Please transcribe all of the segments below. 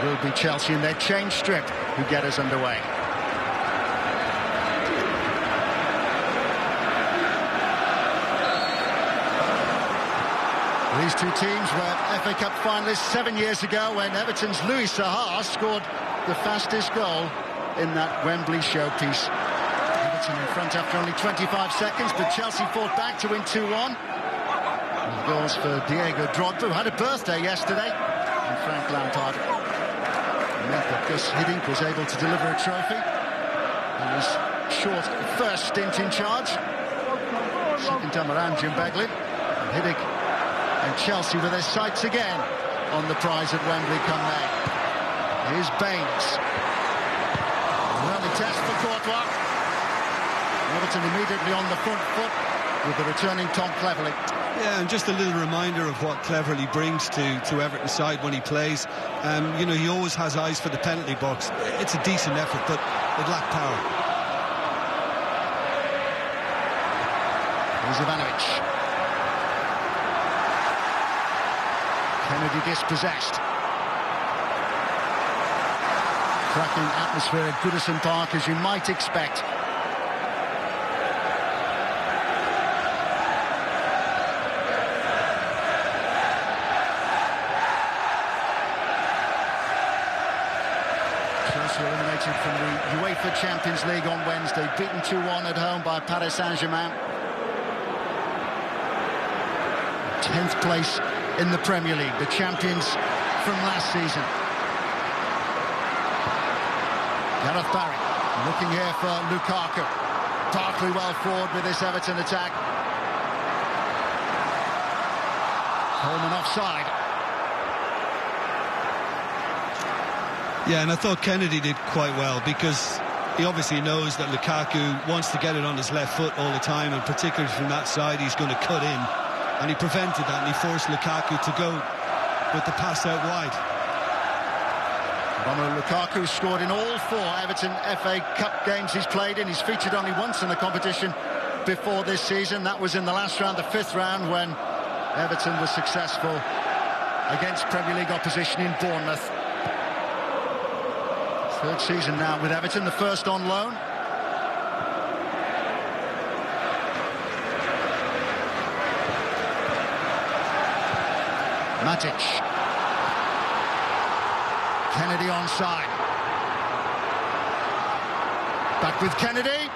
It will be Chelsea in their change strip who get us underway. These two teams were FA Cup finalists 7 years ago when Everton's Louis Saha scored the fastest goal in that Wembley showpiece. Everton in front after only 25 seconds, but Chelsea fought back to win 2-1. And goals for Diego Drogba, who had a birthday yesterday, and Frank Lampard. It meant that Gus Hiddink was able to deliver a trophy in his short first stint in charge. Second time around, Jim Beglin. And Hiddink and Chelsea with their sights again on the prize at Wembley come May. Here's Baines. An early test for Courtois. Everton immediately on the front foot with the returning Tom Cleverley. Yeah, and just a little reminder of what Cleverley brings to Everton's side when he plays. You know, he always has eyes for the penalty box. It's a decent effort, but it lacked power. Here's Ivanovic. Kennedy dispossessed. Cracking atmosphere at Goodison Park, as you might expect. Chelsea eliminated from the UEFA Champions League on Wednesday, beaten 2-1 at home by Paris Saint-Germain. 10th place in the Premier League, the champions from last season. Gareth Barry looking here for Lukaku. Barkley well forward with this Everton attack. Coleman offside. Yeah, and I thought Kennedy did quite well, because he obviously knows that Lukaku wants to get it on his left foot all the time, and particularly from that side he's going to cut in. And he prevented that, and he forced Lukaku to go with the pass out wide. Romelu Lukaku scored in all 4 Everton FA Cup games he's played in. He's featured only once in the competition before this season. That was in the last round, the 5th round, when Everton was successful against Premier League opposition in Bournemouth. 3rd season now with Everton, the first on loan. Matic. Kennedy onside. Back with Kennedy.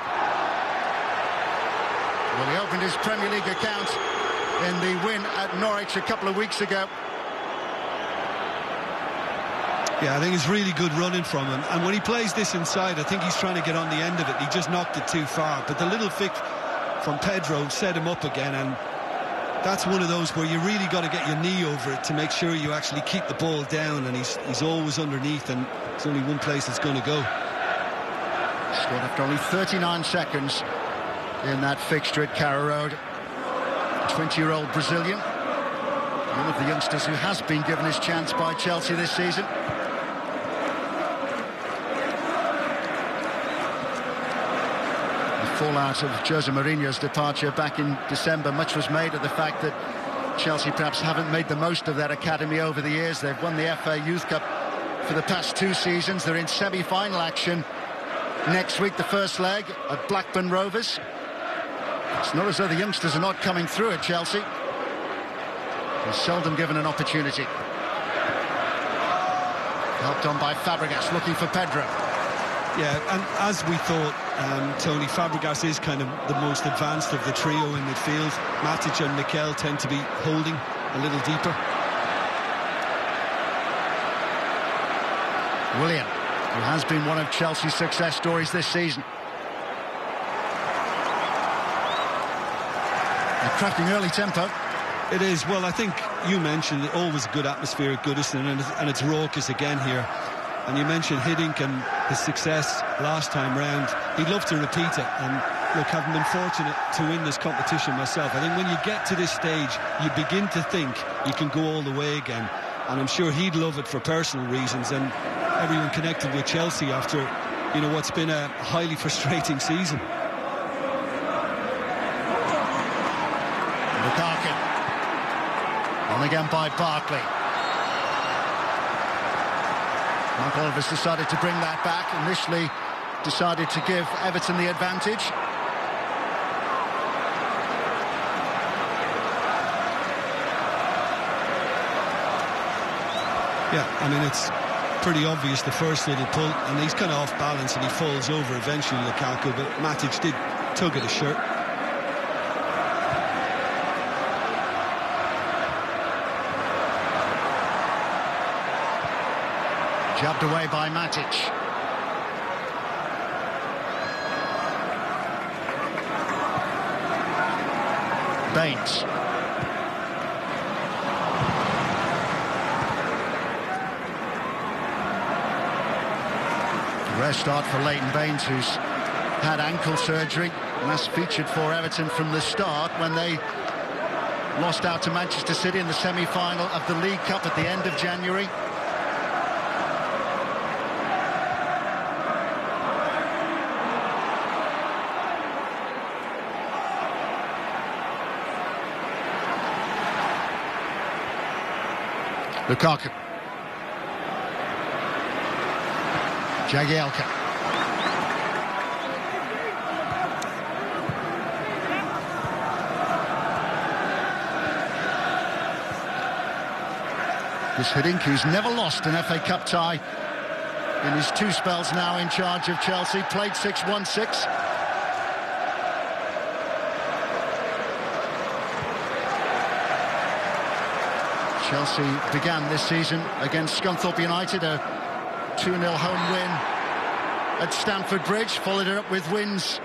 Well, he opened his Premier League account in the win at Norwich a couple of weeks ago. Yeah, I think it's really good running from him. And when he plays this inside, I think he's trying to get on the end of it. He just knocked it too far. But the little flick from Pedro set him up again, and that's one of those where you really got to get your knee over it to make sure you actually keep the ball down, and he's always underneath, and it's only one place it's going to go. Scored after only 39 seconds in that fixture at Carrow Road. 20-year-old Brazilian, one of the youngsters who has been given his chance by Chelsea this season. Fallout of Jose Mourinho's departure back in December, much was made of the fact that Chelsea perhaps haven't made the most of their academy over the years. They've won the FA Youth Cup for the past 2 seasons. They're in semi-final action next week, the first leg at Blackburn Rovers. It's not as though the youngsters are not coming through at Chelsea. They're seldom given an opportunity. Helped on by Fabregas, looking for Pedro. Yeah, and as we thought, Tony, Fabregas is kind of the most advanced of the trio in midfield. Matic and Mikel tend to be holding a little deeper. Willian, who has been one of Chelsea's success stories this season. A cracking early tempo. It is. Well, I think you mentioned always a good atmosphere at Goodison, and it's raucous again here. And you mentioned Hiddink and his success last time round. He'd love to repeat it. And look, having been fortunate to win this competition myself, I think when you get to this stage, you begin to think you can go all the way again. And I'm sure he'd love it for personal reasons, and everyone connected with Chelsea after, you know, what's been a highly frustrating season. Lukaku. On again by Barkley. Mark Oliver's decided to bring that back. Initially decided to give Everton the advantage. Yeah, I mean, it's pretty obvious the first little pull, and he's kind of off balance and he falls over eventually, Lukaku, but Matic did tug at his shirt. Jabbed away by Matic. Baines. Rare start for Leighton Baines, who's had ankle surgery, and that's featured for Everton from the start when they lost out to Manchester City in the semi-final of the League Cup at the end of January. Lukaku. Jagielka. This Hiddink, who's never lost an FA Cup tie in his 2 spells now in charge of Chelsea, played 6-1-6. Chelsea began this season against Scunthorpe United, a 2-0 home win at Stamford Bridge, followed it up with wins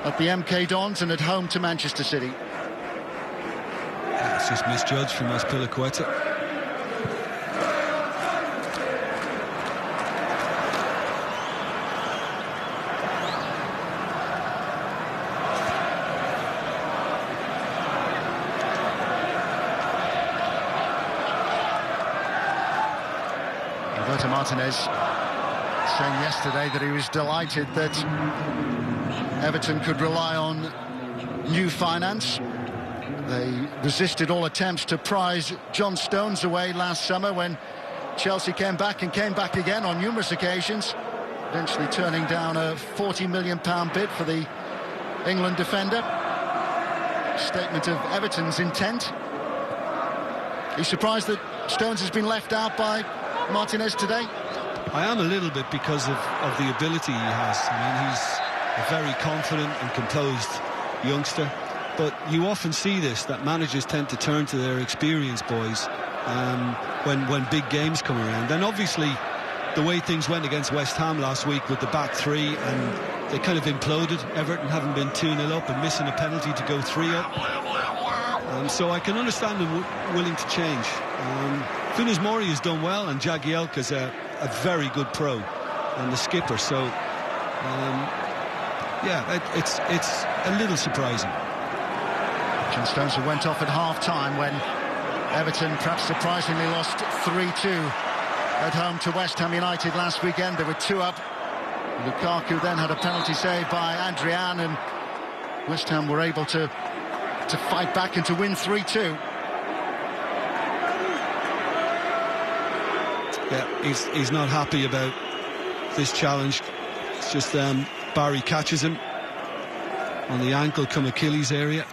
at the MK Dons and at home to Manchester City. It's just misjudged from Azpilicueta. Roberto Martinez saying yesterday that he was delighted that Everton could rely on new finance. They resisted all attempts to prize John Stones away last summer when Chelsea came back again on numerous occasions, eventually turning down a £40 million bid for the England defender. Statement of Everton's intent. He's surprised that Stones has been left out by Martinez today? I am a little bit because of the ability he has. I mean, he's a very confident and composed youngster. But you often see this, that managers tend to turn to their experienced boys when big games come around. And obviously, the way things went against West Ham last week with the back three, and they kind of imploded. Everton having been 2-0 up and missing a penalty to go 3 up. So I can understand them willing to change. Funes Mori has done well, and Jagielka's a very good pro and the skipper. So, yeah, it's a little surprising. John Stones, who went off at half-time when Everton perhaps surprisingly lost 3-2 at home to West Ham United last weekend. They were 2 up. Lukaku then had a penalty saved by Adrian, and West Ham were able to fight back and to win 3-2. Yeah, he's not happy about this challenge. It's just Barry catches him on the ankle, come Achilles area.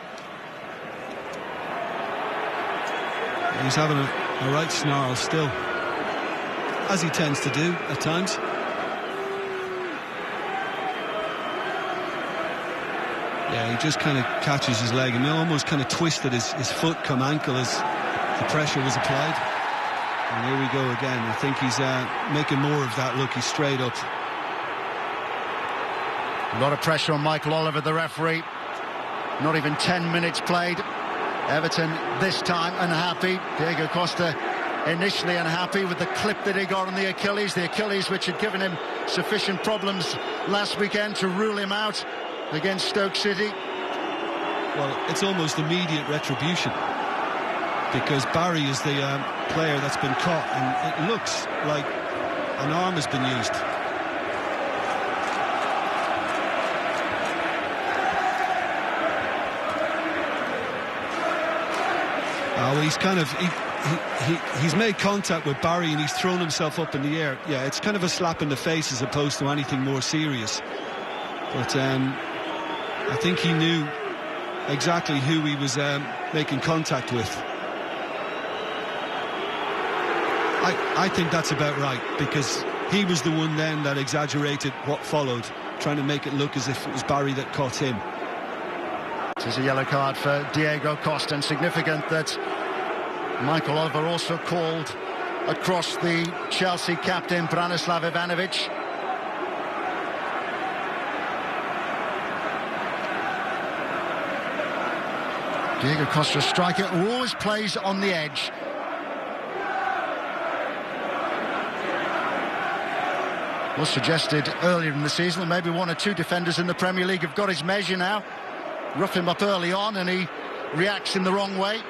He's having a right snarl still, as he tends to do at times. Yeah, he just kind of catches his leg, and he almost kind of twisted his foot come ankle as the pressure was applied. And here we go again. I think he's making more of that look. He's straight up. A lot of pressure on Michael Oliver, the referee. Not even 10 minutes played. Everton this time unhappy. Diego Costa initially unhappy with the clip that he got on the Achilles which had given him sufficient problems last weekend to rule him out against Stoke City. Well, it's almost immediate retribution, because Barry is the player that's been caught, and it looks like an arm has been used. Well, he's kind of he's made contact with Barry and he's thrown himself up in the air. Yeah, it's kind of a slap in the face as opposed to anything more serious. But I think he knew exactly who he was making contact with. I think that's about right, because he was the one then that exaggerated what followed, trying to make it look as if it was Barry that caught him. This is a yellow card for Diego Costa, and significant that Michael Oliver also called across the Chelsea captain Branislav Ivanovic. Diego Costa, a striker who always plays on the edge. Was suggested earlier in the season that maybe one or two defenders in the Premier League have got his measure now. Rough him up early on and he reacts in the wrong way.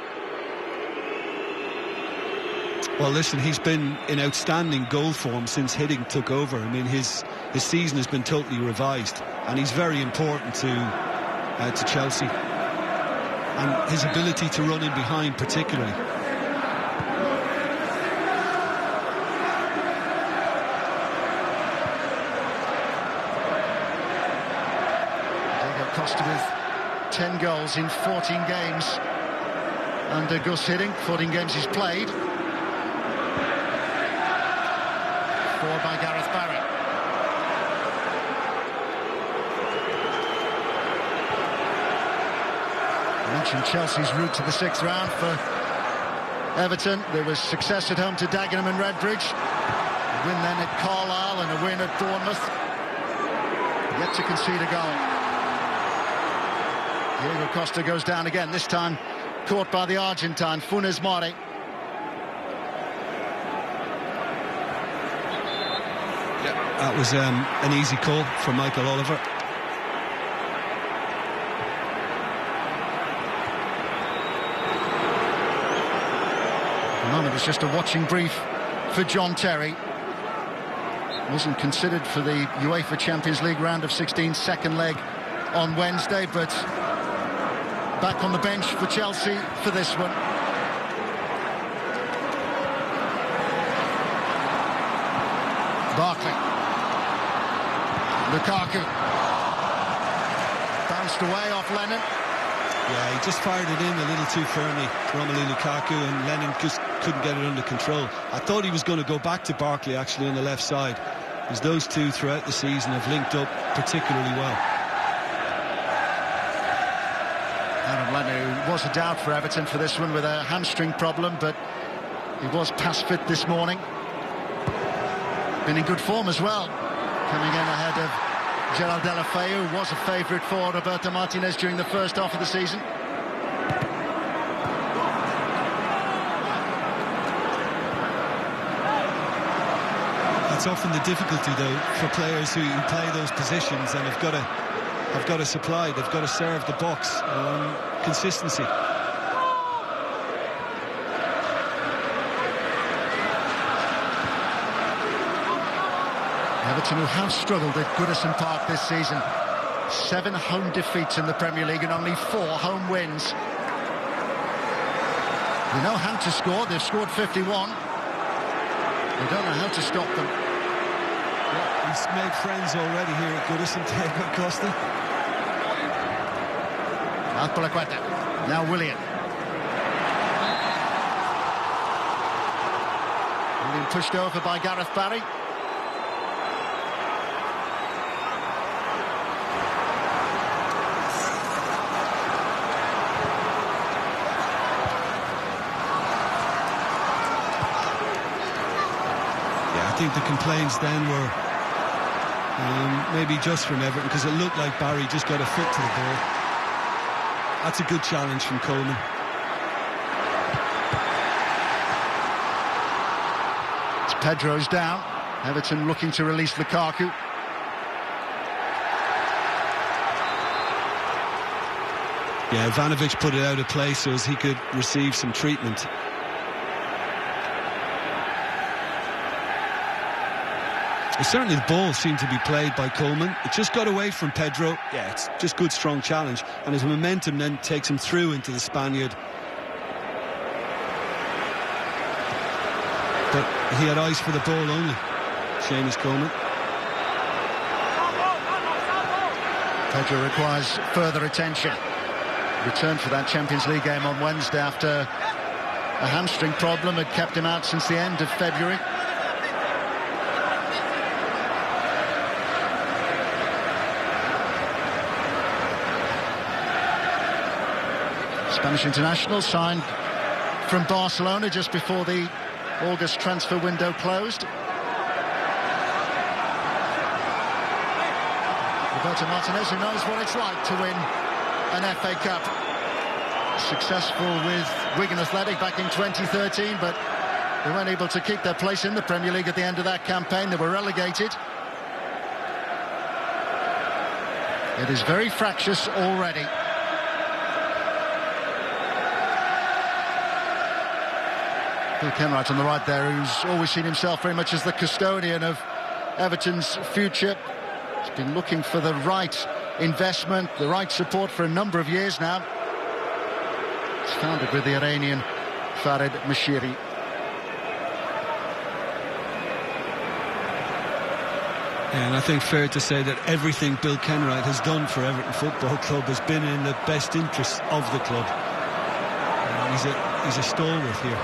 Well, listen, he's been in outstanding goal form since Hiddink took over. I mean, his season has been totally revised, and he's very important to Chelsea. And his ability to run in behind particularly. Costa with 10 goals in 14 games under Gus Hiddink. 14 games he's played. 4 by Gareth Barry. I mentioned Chelsea's route to the 6th round for Everton. There was success at home to Dagenham and Redbridge. A win then at Carlisle and a win at Bournemouth. Yet to concede a goal. Diego Costa goes down again, this time caught by the Argentine, Funes Mori. Yeah, that was an easy call for Michael Oliver. It was just a watching brief for John Terry. Wasn't considered for the UEFA Champions League round of 16 second leg on Wednesday, but back on the bench for Chelsea for this one. Barkley. Lukaku. Bounced away off Lennon. Yeah, he just fired it in a little too firmly, Romelu Lukaku, and Lennon just couldn't get it under control. I thought he was going to go back to Barkley actually on the left side, because those two throughout the season have linked up particularly well. Aaron Lennon was a doubt for Everton for this one with a hamstring problem, but he was pass fit this morning. Been in good form as well, coming in ahead of Gerald Deulofeu, who was a favourite for Roberto Martinez during the first half of the season. That's often the difficulty, though, for players who play those positions and have got to supply, they've got to serve the box. Consistency. Everton, who have struggled at Goodison Park this season. 7 home defeats in the Premier League and only 4 home wins. They know how to score. They've scored 51. They don't know how to stop them. Yeah, he's made friends already here at Goodison, Diego Costa. Azpilicueta. Now Willian. Willian pushed over by Gareth Barry. I think the complaints then were maybe just from Everton, because it looked like Barry just got a foot to the ball. That's a good challenge from Coleman. It's Pedro's down. Everton looking to release Lukaku. Yeah, Ivanovic put it out of play so as he could receive some treatment. Certainly the ball seemed to be played by Coleman. It just got away from Pedro. Yeah, it's just good, strong challenge. And his momentum then takes him through into the Spaniard. he had eyes for the ball only, Seamus Coleman. Pedro requires further attention. Returned for that Champions League game on Wednesday after a hamstring problem had kept him out since the end of February. Spanish international signed from Barcelona just before the August transfer window closed. Roberto Martinez, who knows what it's like to win an FA Cup. Successful with Wigan Athletic back in 2013, but they weren't able to keep their place in the Premier League at the end of that campaign. They were relegated. It is very fractious already. Bill Kenwright on the right there, who's always seen himself very much as the custodian of Everton's future. He's been looking for the right investment, the right support for a number of years now. It's founded with the Iranian Farid Mashiri. And I think fair to say that everything Bill Kenwright has done for Everton Football Club has been in the best interests of the club. He's a stalwart here.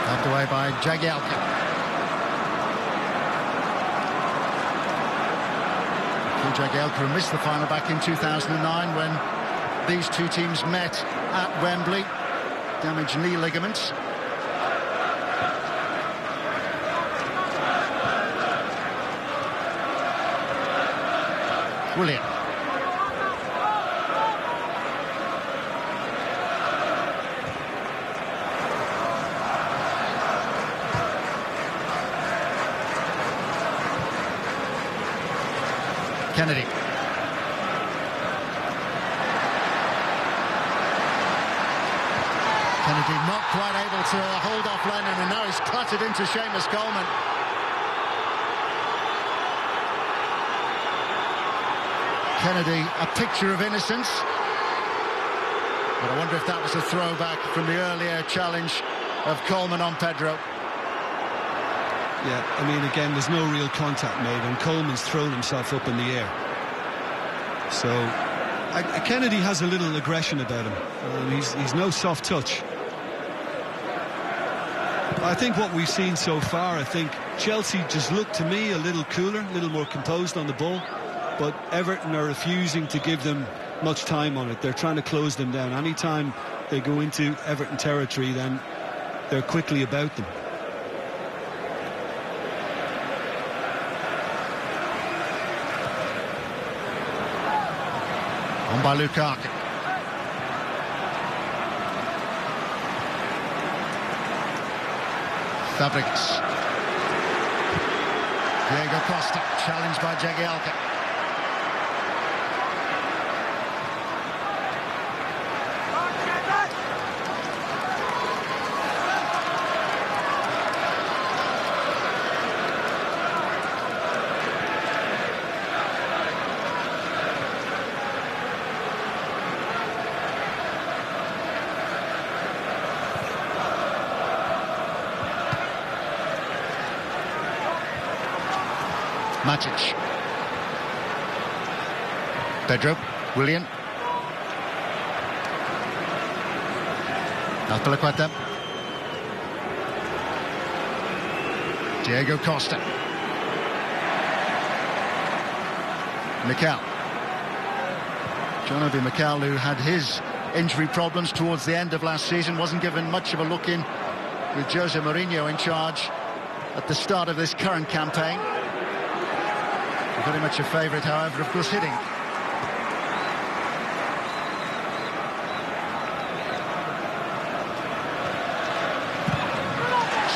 Knocked away by Jagielka. Jagielka missed the final back in 2009 when these two teams met at Wembley. Damaged knee ligaments. Willian. Kennedy. Kennedy not quite able to hold off Lennon, and now he's clattered into Seamus Coleman. Kennedy, a picture of innocence. But I wonder if that was a throwback from the earlier challenge of Coleman on Pedro. Yeah, I mean, again, there's no real contact made, and Coleman's thrown himself up in the air. So, Kennedy has a little aggression about him. He's no soft touch. I think what we've seen so far, I think Chelsea just looked to me a little cooler, a little more composed on the ball, but Everton are refusing to give them much time on it. They're trying to close them down. Anytime they go into Everton territory, then they're quickly about them. On by Lukaku. Fabregas. Diego Costa, challenged by Jagielka. Matic. Pedro. Willian. Azpilicueta. Diego Costa. Mikel. John Obi Mikel, who had his injury problems towards the end of last season, wasn't given much of a look in with Jose Mourinho in charge at the start of this current campaign. Very much a favourite, however, of course, hitting.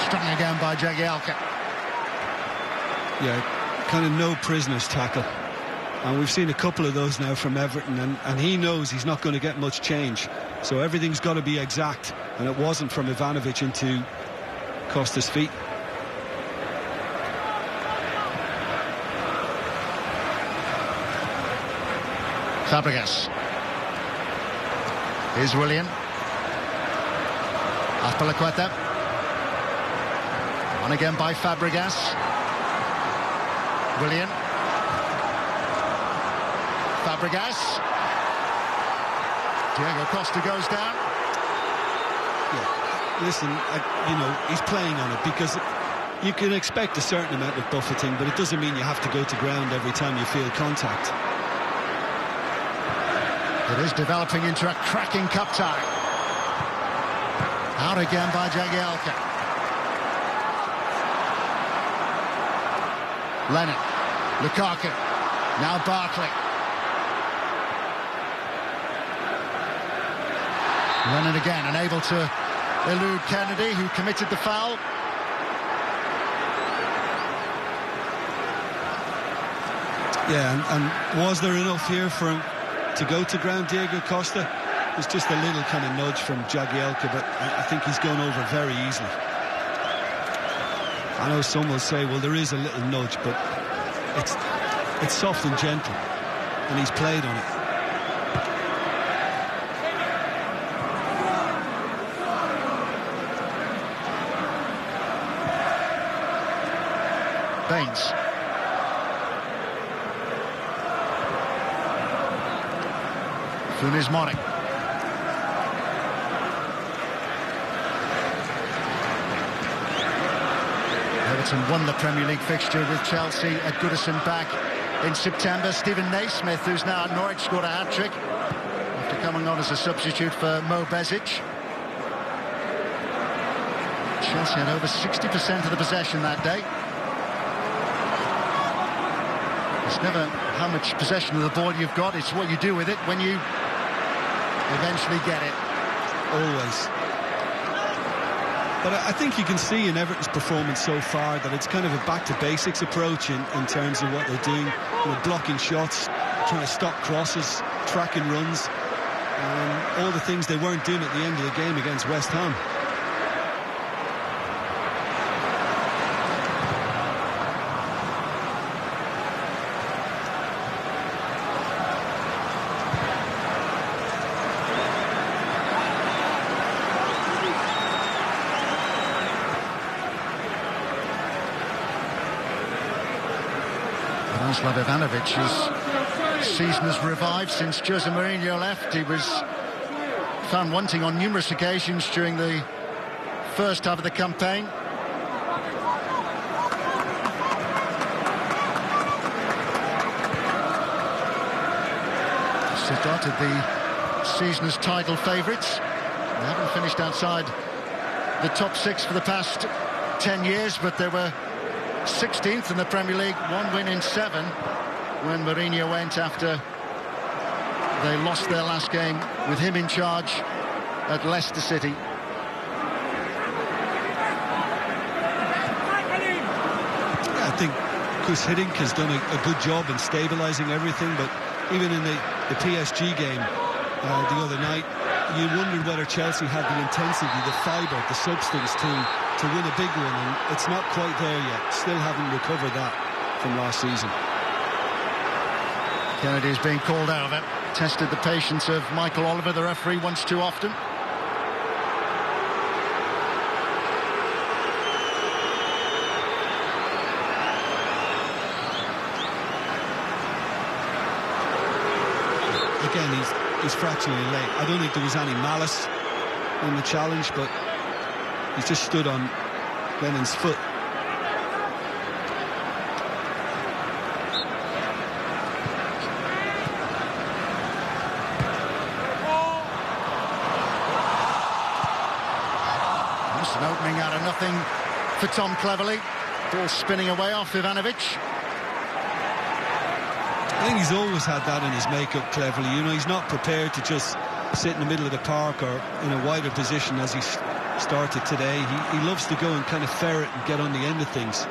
Strung again by Jagielka. Yeah, kind of no prisoners tackle. And we've seen a couple of those now from Everton, and he knows he's not going to get much change. So everything's got to be exact, and it wasn't from Ivanovic into Costa's feet. Fabregas. Here's Willian. Azpilicueta. On again by Fabregas. Willian. Fabregas. Diego Costa goes down. Yeah, listen, he's playing on it because you can expect a certain amount of buffeting, but it doesn't mean you have to go to ground every time you feel contact. It is developing into a cracking cup tie. Out again by Jagielka. Lennon. Lukaku. Now Barkley. Lennon again, unable to elude Kennedy, who committed the foul. Yeah, and was there enough here for him to go to ground, Diego Costa? It was just a little kind of nudge from Jagielka, but I think he's gone over very easily. I know some will say, well, there is a little nudge, but it's soft and gentle, and he's played on it. Baines. Funes Mori. Everton won the Premier League fixture with Chelsea at Goodison back in September. Stephen Naismith, who's now at Norwich, scored a hat-trick after coming on as a substitute for Mo Besic. Chelsea had over 60% of the possession that day. It's never how much possession of the ball you've got, it's what you do with it when you eventually get it. Always. But I think you can see in Everton's performance so far that it's kind of a back-to-basics approach in terms of what they're doing. Blocking shots, trying to stop crosses, tracking runs, all the things they weren't doing at the end of the game against West Ham. Ivanovic's season has revived since Jose Mourinho left. He was found wanting on numerous occasions during the first half of the campaign. Started the season as title favourites. They haven't finished outside the top six for the past 10 years, but they were 16th in the Premier League, 1 win in 7 when Mourinho went after they lost their last game with him in charge at Leicester City. Yeah, I think Chris Hiddink has done a good job in stabilising everything, but even in the PSG game the other night, you wondered whether Chelsea had the intensity, the fibre, the substance to win a big one, and it's not quite there yet. Still haven't recovered that from last season. Kennedy is being called out of it. Tested the patience of Michael Oliver, the referee, once too often. Again, he's fractionally late. I don't think there was any malice in the challenge, but he's just stood on Lennon's foot. Just an opening out of nothing for Tom Cleverley. Ball spinning away off Ivanovic. I think he's always had that in his makeup, Cleverley. You know, he's not prepared to just sit in the middle of the park or in a wider position as he started today. He loves to go and kind of ferret and get on the end of things.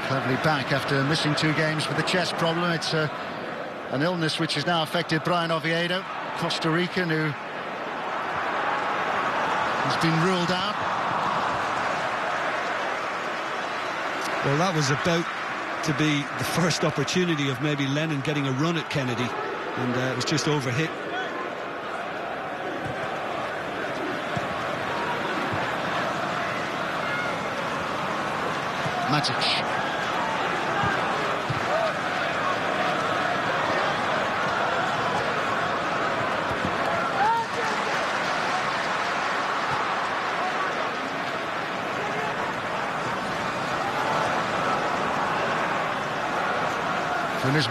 Cleverley back after missing 2 games with a chest problem. It's an illness which has now affected Brian Oviedo, Costa Rican, who has been ruled out. Well, that was about to be the first opportunity of maybe Lennon getting a run at Kennedy, and it was just overhit. Matic.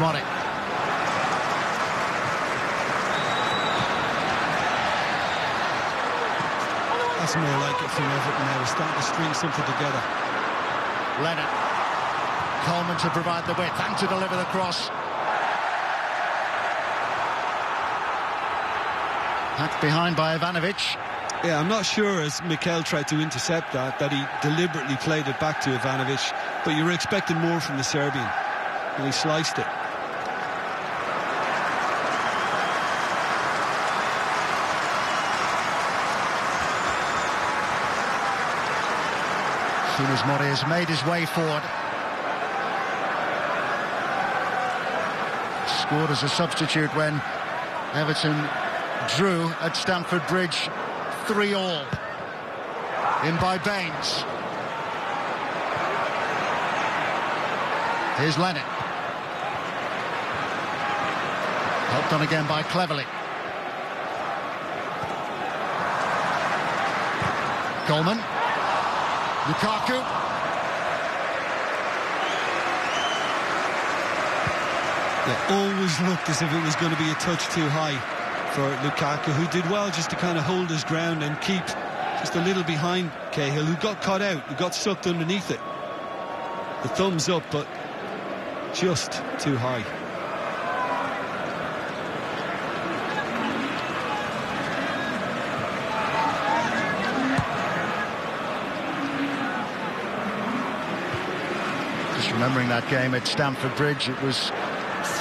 Mori. That's more like it from Everton now. We're starting to string something together. Lennon. Coleman to provide the width and to deliver the cross. Packed behind by Ivanovic. Yeah, I'm not sure, as Mikel tried to intercept that he deliberately played it back to Ivanovic, but you were expecting more from the Serbian, and he sliced it. As soon as Mori has made his way forward. Scored as a substitute when Everton drew at Stamford Bridge 3-3. In by Baines. Here's Lennon. Helped on again by Cleverley. Coleman. Lukaku. It always looked as if it was going to be a touch too high for Lukaku, who did well just to kind of hold his ground and keep just a little behind Cahill, who got caught out, who got sucked underneath it. The thumbs up, but just too high. Remembering that game at Stamford Bridge, it was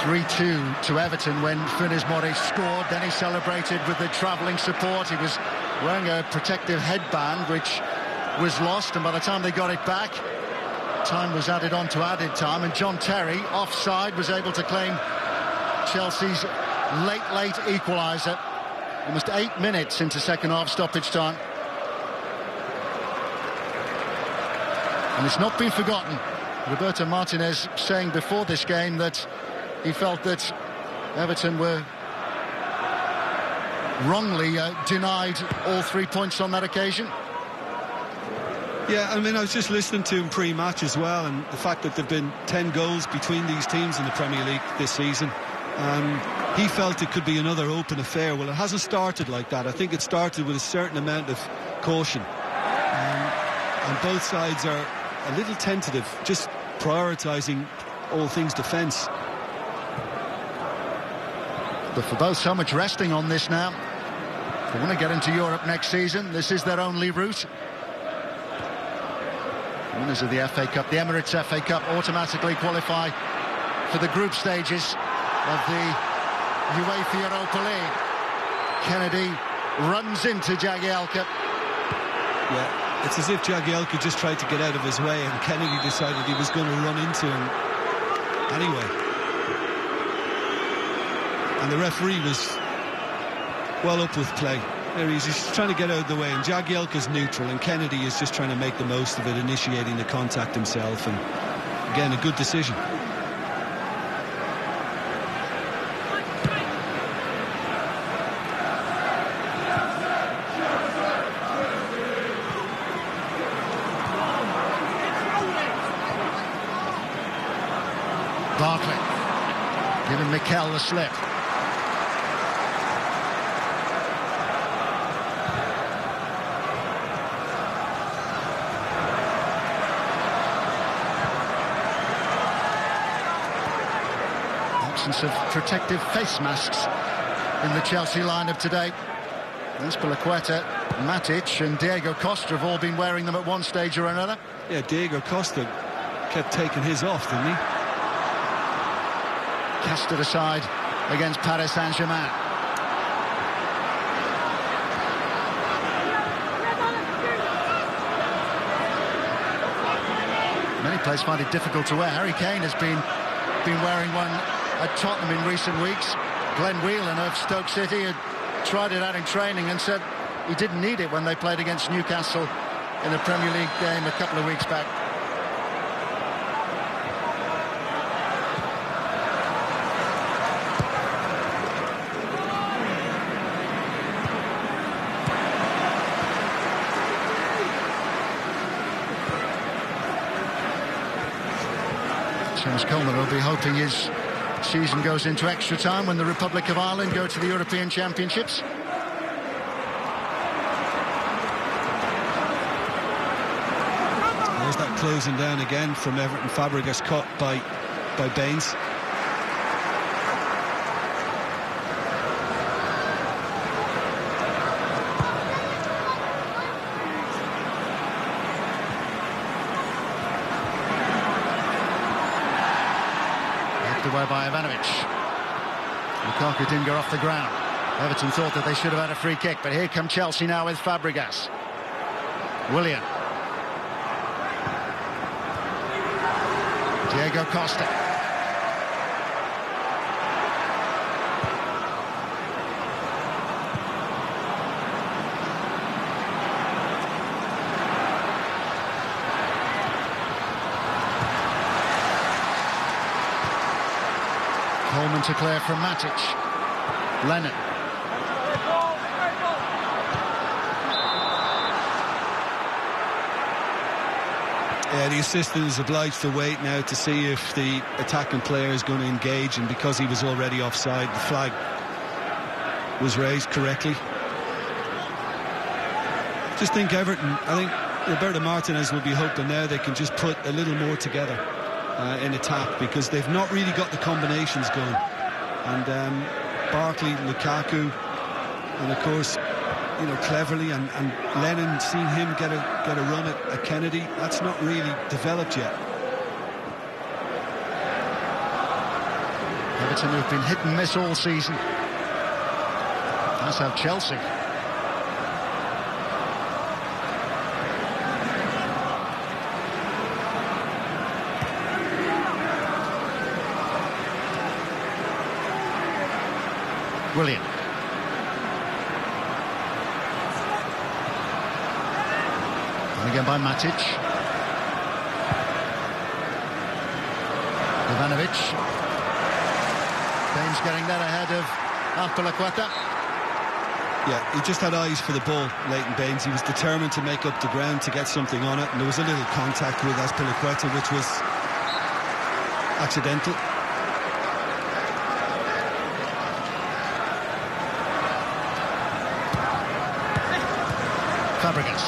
3-2 to Everton when Funes Mori scored. Then he celebrated with the travelling support. He was wearing a protective headband which was lost, and by the time they got it back, time was added on to added time, and John Terry, offside, was able to claim Chelsea's late equaliser almost 8 minutes into second half stoppage time. And it's not been forgotten. Roberto Martinez saying before this game that he felt that Everton were wrongly denied all 3 points on that occasion. Yeah, I mean, I was just listening to him pre-match as well, and the fact that there have been 10 goals between these teams in the Premier League this season. He felt it could be another open affair. Well, it hasn't started like that. I think it started with a certain amount of caution. And both sides are a little tentative, just prioritising all things defence. But for both, so much resting on this now. They want to get into Europe next season. This is their only route. Winners of the FA Cup, the Emirates FA Cup, automatically qualify for the group stages of the UEFA Europa League. Kennedy runs into Jagielka. Yeah. It's as if Jagielka just tried to get out of his way, and Kennedy decided he was going to run into him anyway. And the referee was well up with play. There he's trying to get out of the way, and Jagielka's neutral, and Kennedy is just trying to make the most of it, initiating the contact himself, and again, a good decision. Barkley giving Mikel the slip. Absence of protective face masks in the Chelsea lineup today. Azpilicueta, Matic and Diego Costa have all been wearing them at one stage or another. Yeah, Diego Costa kept taking his off, didn't he? Cast it aside against Paris Saint-Germain. Many players find it difficult to wear. Harry Kane has been wearing one at Tottenham in recent weeks. Glenn Whelan of Stoke City had tried it out in training and said he didn't need it when they played against Newcastle in a Premier League game a couple of weeks back. James Coleman will be hoping his season goes into extra time when the Republic of Ireland go to the European Championships. There's that closing down again from Everton. Fabregas caught by Baines. Away by Ivanovic. Lukaku didn't go off the ground. Everton thought that they should have had a free kick, but here come Chelsea now with Fabregas. Willian. Diego Costa. Coleman to clear from Matic. Lennon. Yeah, the assistant is obliged to wait now to see if the attacking player is going to engage, and because he was already offside, the flag was raised correctly. Just think Everton, I think Roberto Martinez will be hoping now they can just put a little more together in attack, because they've not really got the combinations going. And Barkley, Lukaku, and of course, you know, cleverly, and Lennon, seeing him get a run at Kennedy, that's not really developed yet. Everton have been hit and miss all season. As have Chelsea. Willian. And again by Matic. Ivanovic. Baines getting that ahead of Azpilicueta. Yeah, he just had eyes for the ball, Leighton Baines. He was determined to make up the ground to get something on it, and there was a little contact with Azpilicueta, which was accidental. Fabregas.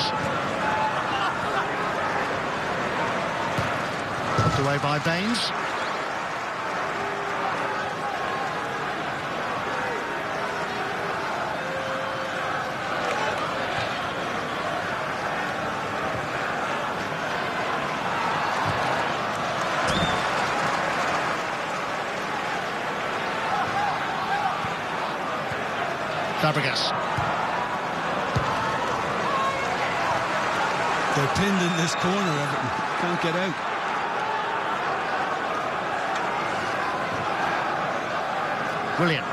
Put away by Baines. Fabregas. They're pinned in this corner, Everton. Can't get out. Willian.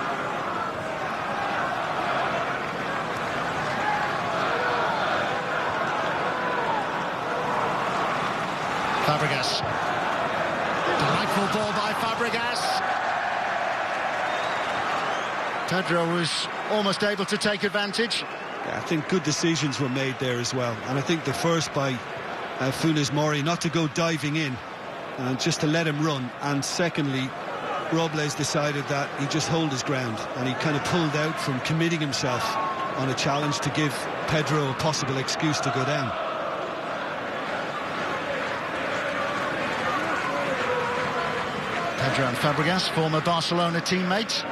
Fabregas. Delightful ball by Fabregas. Pedro was almost able to take advantage. Yeah, I think good decisions were made there as well. And I think the first by Funes Mori, not to go diving in, just to let him run. And secondly, Robles decided that he'd just hold his ground, and he kind of pulled out from committing himself on a challenge to give Pedro a possible excuse to go down. Pedro and Fabregas, former Barcelona teammates.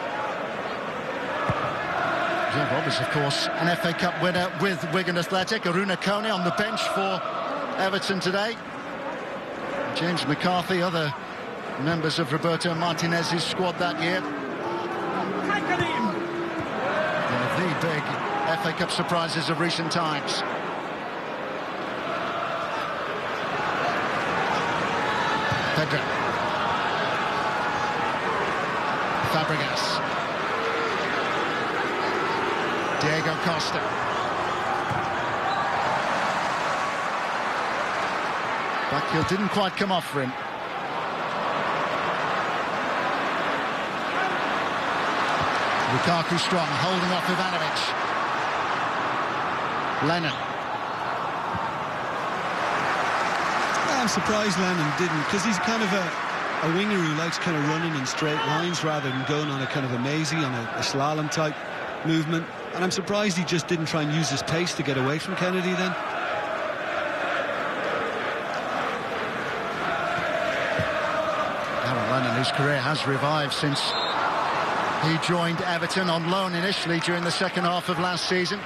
John Roberts, of course, an FA Cup winner with Wigan Athletic. Aruna Kone on the bench for Everton today. James McCarthy, other members of Roberto Martinez's squad that year. One of the big FA Cup surprises of recent times. Pedro. Fabregas. Diego Costa. Backheel didn't quite come off for him. Lukaku strong, holding off Ivanovic. Lennon. I'm surprised Lennon didn't, because he's kind of a winger who likes kind of running in straight lines rather than going on a kind of a mazy, on a slalom type movement. And I'm surprised he just didn't try and use his pace to get away from Kennedy then. Aaron Lennon, whose career has revived since he joined Everton on loan initially during the second half of last season.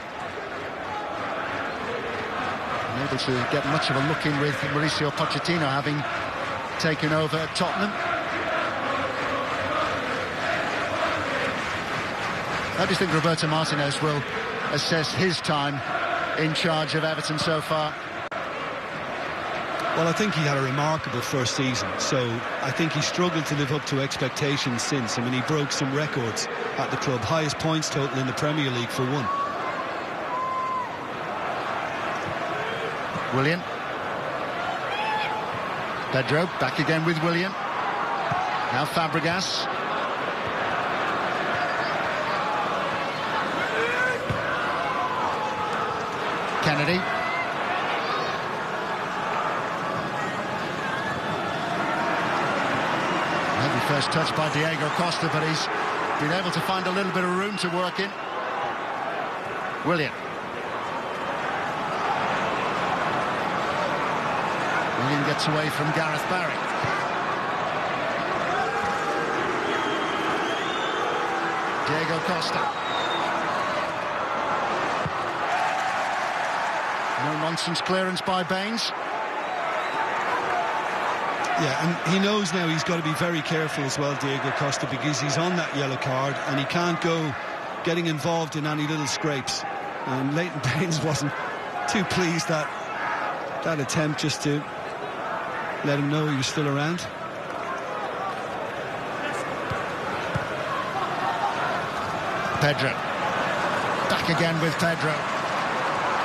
Unable to get much of a look in with Mauricio Pochettino having taken over at Tottenham. How do you think Roberto Martinez will assess his time in charge of Everton so far? Well, I think he had a remarkable first season, so I think he struggled to live up to expectations since. I mean, he broke some records at the club, highest points total in the Premier League for one. Willian. Pedro back again with Willian. Now Fabregas. Kennedy. Heavy first touch by Diego Costa, but he's been able to find a little bit of room to work in. Willian. Willian gets away from Gareth Barry. Diego Costa. No-nonsense clearance by Baines. Yeah, and he knows now he's got to be very careful as well, Diego Costa, because he's on that yellow card and he can't go getting involved in any little scrapes. And Leighton Baines wasn't too pleased that attempt just to let him know he was still around. Pedro. Back again with Pedro.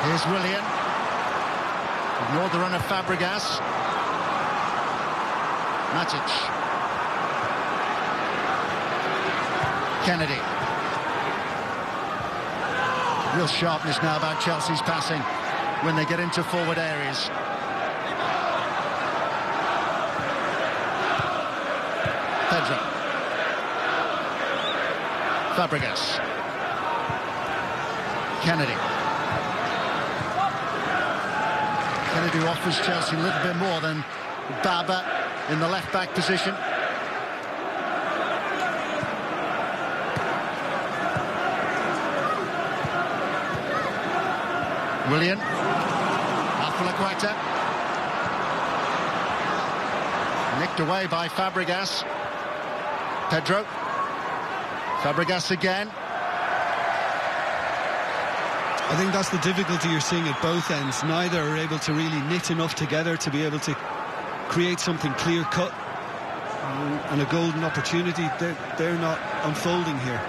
Here's Willian. Ignored the run of Fabregas. Matic. Kennedy. Real sharpness now about Chelsea's passing when they get into forward areas. Pedro. Fabregas. Kennedy. Kennedy offers Chelsea a little bit more than Baba in the left-back position. Willian. Azpilicueta. Nicked away by Fabregas. Pedro. Fabregas again. I think that's the difficulty you're seeing at both ends. Neither are able to really knit enough together to be able to create something clear-cut and a golden opportunity. They're not unfolding here.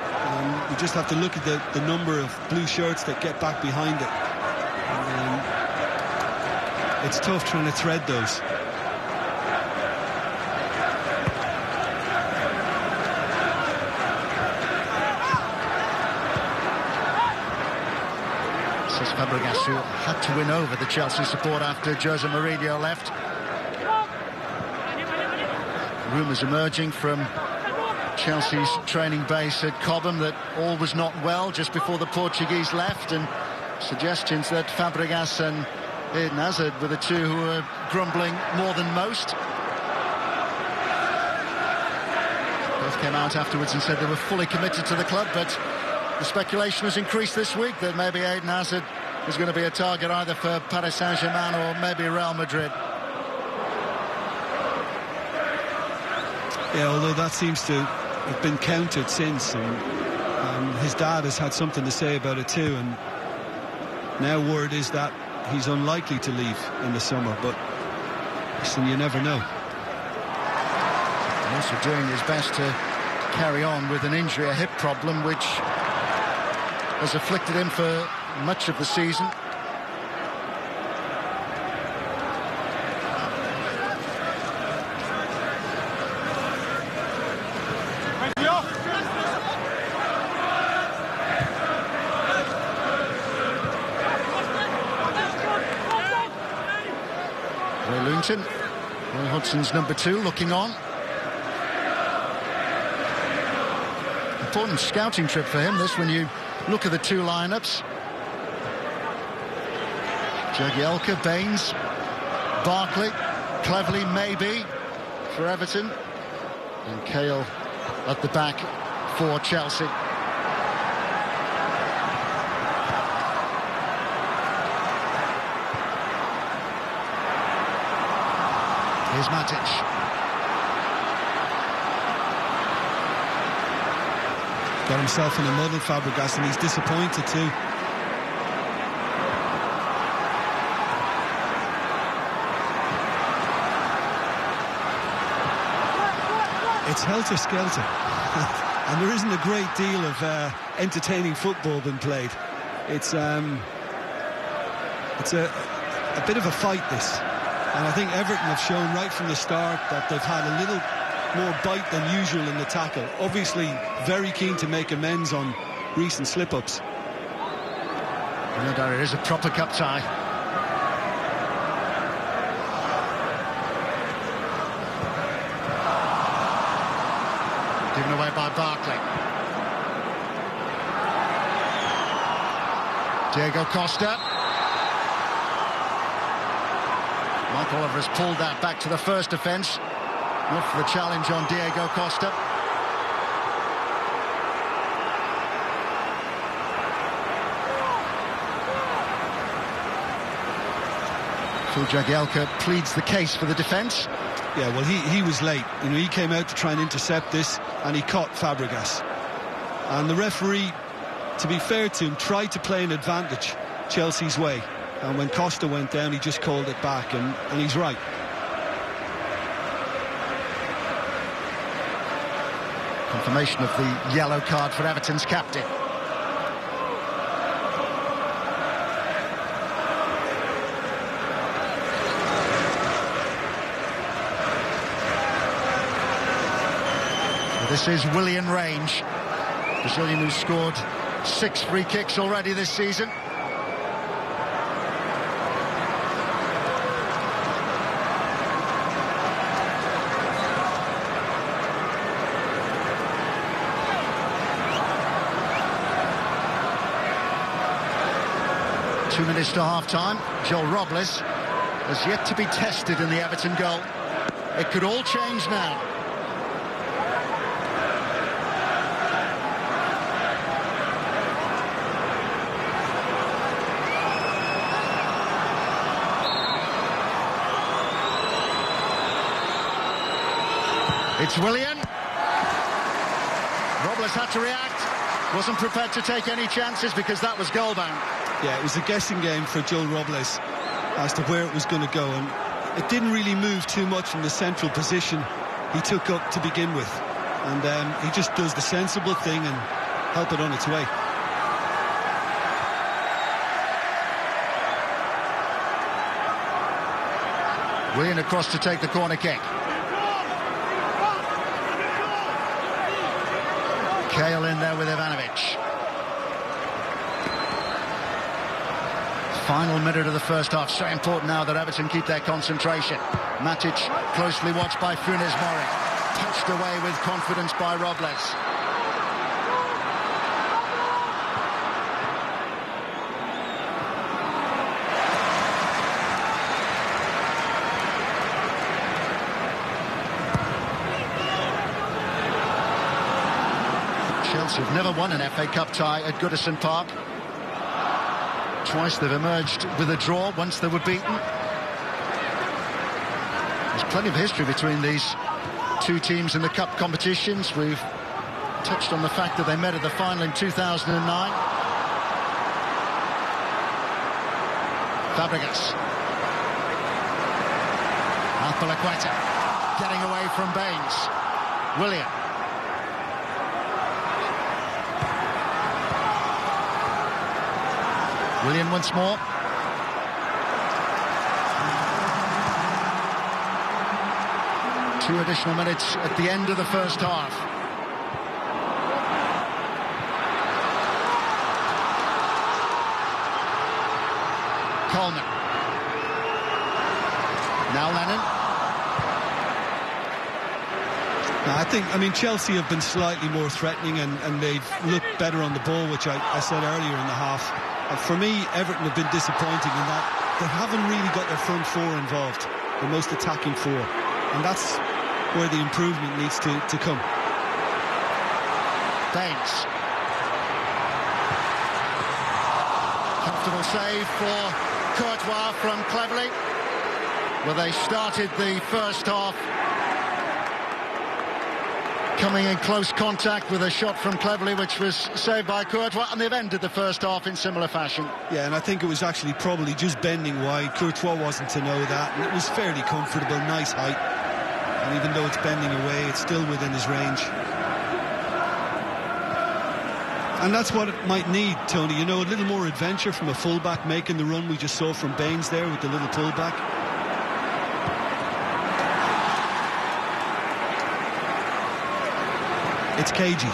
You just have to look at the number of blue shirts that get back behind it. It's tough trying to thread those. Says Fabregas, who had to win over the Chelsea support after Jose Mourinho left. Rumours emerging from Chelsea's training base at Cobham that all was not well just before the Portuguese left, and suggestions that Fabregas and Eden Hazard were the two who were grumbling more than most. Both came out afterwards and said they were fully committed to the club, but the speculation has increased this week that maybe Eden Hazard is going to be a target either for Paris Saint-Germain or maybe Real Madrid. Yeah, although that seems to have been countered since, and his dad has had something to say about it too, and now word is that he's unlikely to leave in the summer, but listen, you never know. Also doing his best to carry on with an injury, a hip problem, which has afflicted him for much of the season. Roy Hudson's number 2 looking on. Important scouting trip for him, this, when you look at the 2 lineups. Jagielka, Baines, Barkley, Cleverley maybe for Everton, and Cahill at the back for Chelsea. Here's Matic. Got himself in a muddle, Fabregas, and he's disappointed too. It's helter-skelter. And there isn't a great deal of entertaining football being played. It's a bit of a fight, this. And I think Everton have shown right from the start that they've had a little more bite than usual in the tackle. Obviously very keen to make amends on recent slip-ups. No doubt it is a proper cup tie. Given away by Barkley. Diego Costa. Mark Oliver has pulled that back to the first defence. Not for the challenge on Diego Costa. Phil Jagielka pleads the case for the defence. Yeah, well, he was late. You know, he came out to try and intercept this, and he caught Fabregas. And the referee, to be fair to him, tried to play an advantage Chelsea's way. And when Costa went down, he just called it back, and he's right. Confirmation of the yellow card for Everton's captain. This is Willian Range, Brazilian who's scored 6 free kicks already this season. Two minutes to half-time. Joel Robles has yet to be tested in the Everton goal. It could all change now. It's Willian. Robles had to react. Wasn't prepared to take any chances because that was goal-bound. Yeah, it was a guessing game for Joel Robles as to where it was going to go, and it didn't really move too much from the central position he took up to begin with. And he just does the sensible thing and help it on its way. Willian across to take the corner kick. Cahill in there with Ivanovic. Final minute of the first half. So important now that Everton keep their concentration. Matic closely watched by Funes Mori. Touched away with confidence by Robles. Chelsea have never won an FA Cup tie at Goodison Park. Twice they've emerged with a draw, once they were beaten. There's plenty of history between these two teams in the cup competitions. We've touched on the fact that they met at the final in 2009. Fabregas. Azpilicueta getting away from Baines. Willian. Willian once more. Two additional minutes at the end of the first half. Coleman. Now Lennon. I mean, Chelsea have been slightly more threatening and they've looked better on the ball, which I said earlier in the half. For me, Everton have been disappointing in that they haven't really got their front four involved, the most attacking four. And that's where the improvement needs to come. Baines. Comfortable save for Courtois from Cleverley. Well, they started the first half coming in close contact with a shot from Cleverley, which was saved by Courtois, and they've ended the first half in similar fashion. Yeah, and I think it was actually probably just bending wide. Courtois wasn't to know that, and it was fairly comfortable, nice height. And even though it's bending away, it's still within his range. And that's what it might need, Tony. You know, a little more adventure from a fullback making the run we just saw from Baines there with the little pullback. It's cagey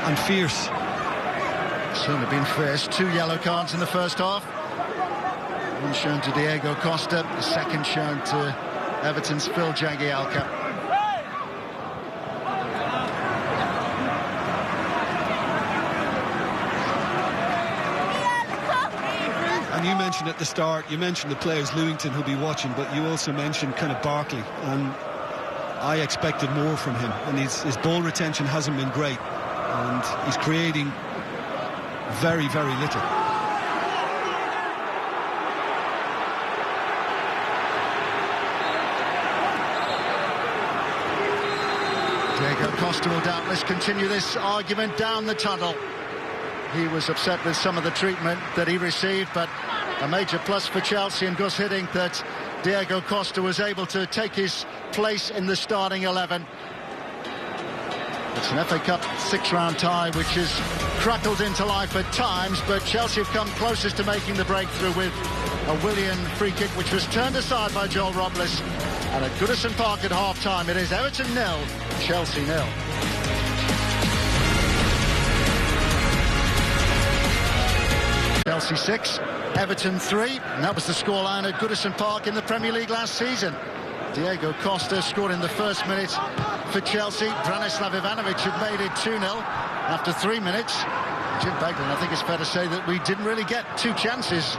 and fierce. Certainly been fierce. 2 yellow cards in the first half. One shown to Diego Costa, the second shown to Everton's Phil Jagielka. And you mentioned at the start, you mentioned the players Lewington who'll be watching, but you also mentioned kind of Barkley, and I expected more from him, and his ball retention hasn't been great, and he's creating very, very little. Diego Costa will doubtless continue this argument down the tunnel. He was upset with some of the treatment that he received, but a major plus for Chelsea and Gus Hiddink that Diego Costa was able to take his place in the starting 11. It's an FA Cup 6-round tie which has crackled into life at times, but Chelsea have come closest to making the breakthrough with a Willian free kick which was turned aside by Joel Robles. And at Goodison Park at half-time, it is Everton 0, Chelsea 0. Chelsea 6, Everton 3, and that was the scoreline at Goodison Park in the Premier League last season. Diego Costa scored in the first minute for Chelsea. Branislav Ivanovic had made it 2-0 after 3 minutes. Jim Beglin, I think it's fair to say that we didn't really get 2 chances,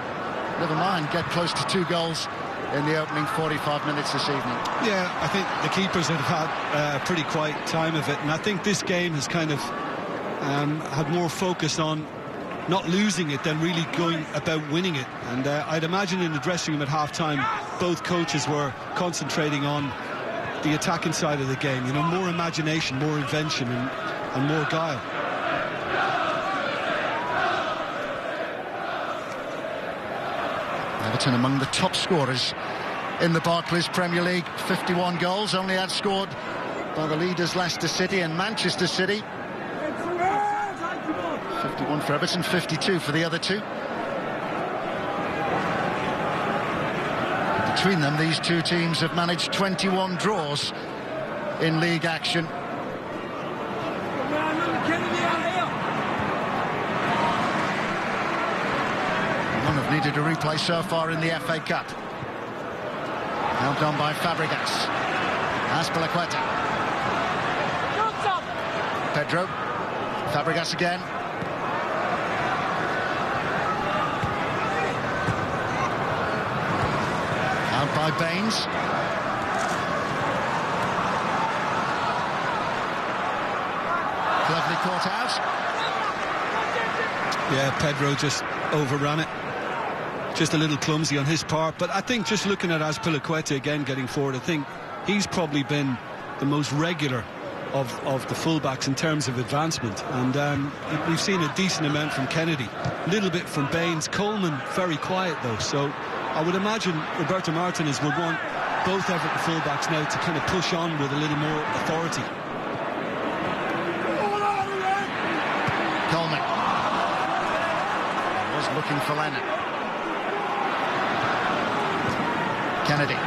never mind get close to 2 goals in the opening 45 minutes this evening. Yeah, I think the keepers have had a pretty quiet time of it, and I think this game has kind of had more focus on not losing it than really going about winning it. And I'd imagine in the dressing room at half-time, both coaches were concentrating on the attacking side of the game. You know, more imagination, more invention, and more guile. Everton among the top scorers in the Barclays Premier League, 51 goals, only outscored by the leaders Leicester City and Manchester City. 51 for Everton, 52 for the other two. Between them, these two teams have managed 21 draws in league action. None have needed a replay so far in the FA Cup. Held on by Fabregas. Azpilicueta. Pedro. Fabregas again. Out by Baines. Cleverly caught out. Yeah, Pedro just overran it. Just a little clumsy on his part, but I think just looking at Azpilicueta again getting forward, I think he's probably been the most regular of the fullbacks in terms of advancement, and we've seen a decent amount from Kennedy, a little bit from Baines. Coleman very quiet though, so I would imagine Roberto Martinez would want both Everton fullbacks now to kind of push on with a little more authority. Coleman was looking for Lennon. Kennedy.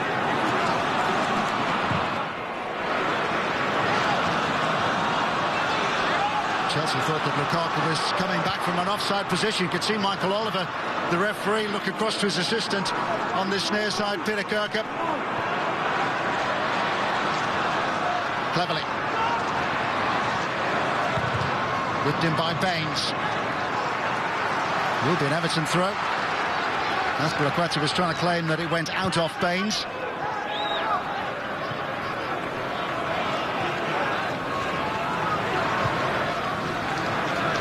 Chelsea thought that Lukaku was coming back from an offside position. You could see Michael Oliver, the referee, look across to his assistant on this near side, Peter Kirkup. Cleverly. Whipped in by Baines. Will be an Everton throw. Azpilicueta was trying to claim that it went out off Baines.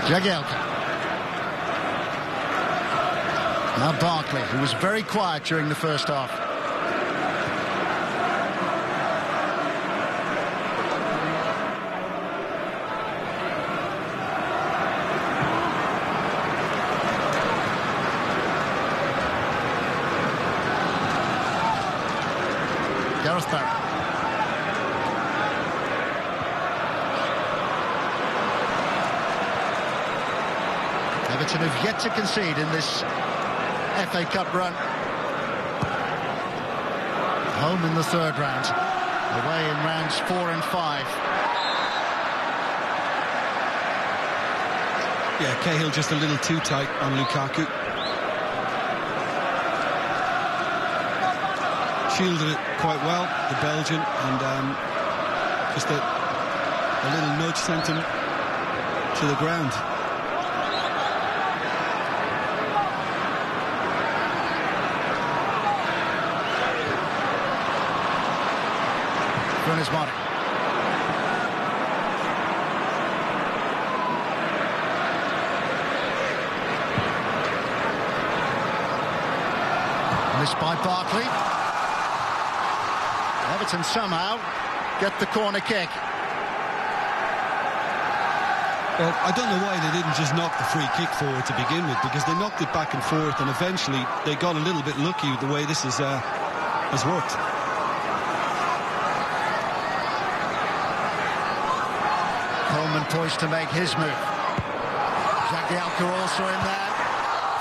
Jagielka. Now Barkley, who was very quiet during the first half. Gareth Barry. Everton have yet to concede in this FA Cup run. Home in the third round. Away in rounds 4 and 5. Yeah, Cahill just a little too tight on Lukaku. Shielded it quite well, the Belgian, and just a little nudge sent him to the ground. Funes Mori. Missed by Barkley. Everton somehow get the corner kick. Well, I don't know why they didn't just knock the free kick forward to begin with, because they knocked it back and forth, and eventually they got a little bit lucky with the way this has worked. Coleman poised to make his move. Jagielka also in there.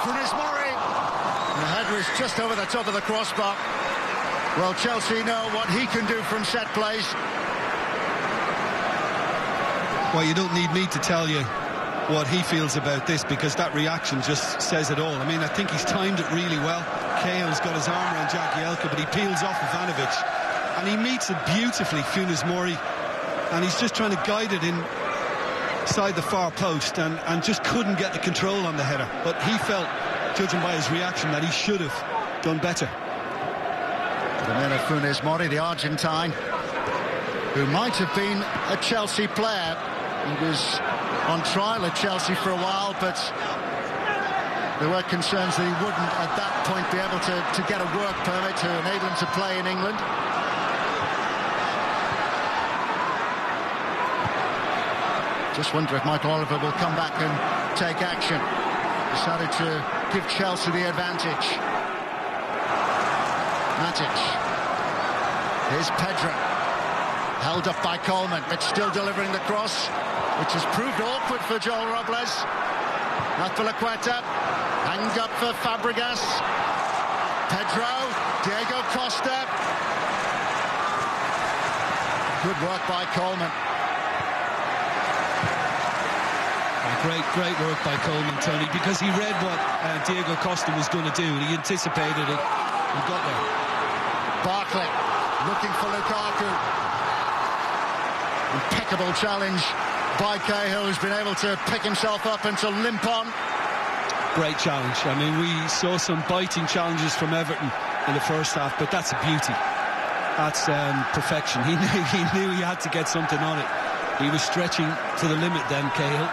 Funes Mori. The header is just over the top of the crossbar. Well, Chelsea know what he can do from set plays. Well, you don't need me to tell you what he feels about this, because that reaction just says it all. I mean, I think he's timed it really well. Cahill's got his arm around Jagielka, but he peels off Ivanovic. And he meets it beautifully, Funes Mori. And he's just trying to guide it inside the far post and just couldn't get the control on the header. But he felt, judging by his reaction, that he should have done better. The men of Funes Mori, the Argentine, who might have been a Chelsea player. He was on trial at Chelsea for a while, but there were concerns that he wouldn't at that point be able to get a work permit to enable him to play in England. Just wonder if Michael Oliver will come back and take action. Decided to give Chelsea the advantage. Matic. Here's Pedro. Held up by Coleman, but still delivering the cross, which has proved awkward for Joel Robles. Azpilicueta. Hang up for Fabregas. Pedro. Diego Costa. Good work by Coleman. Great work by Coleman, Tony, because he read what Diego Costa was going to do, and he anticipated it and got there. Barkley looking for Lukaku. Impeccable challenge by Cahill, who's been able to pick himself up and to limp on. Great challenge. I mean, we saw some biting challenges from Everton in the first half, but that's a beauty. That's perfection. He knew he had to get something on it. He was stretching to the limit then, Cahill.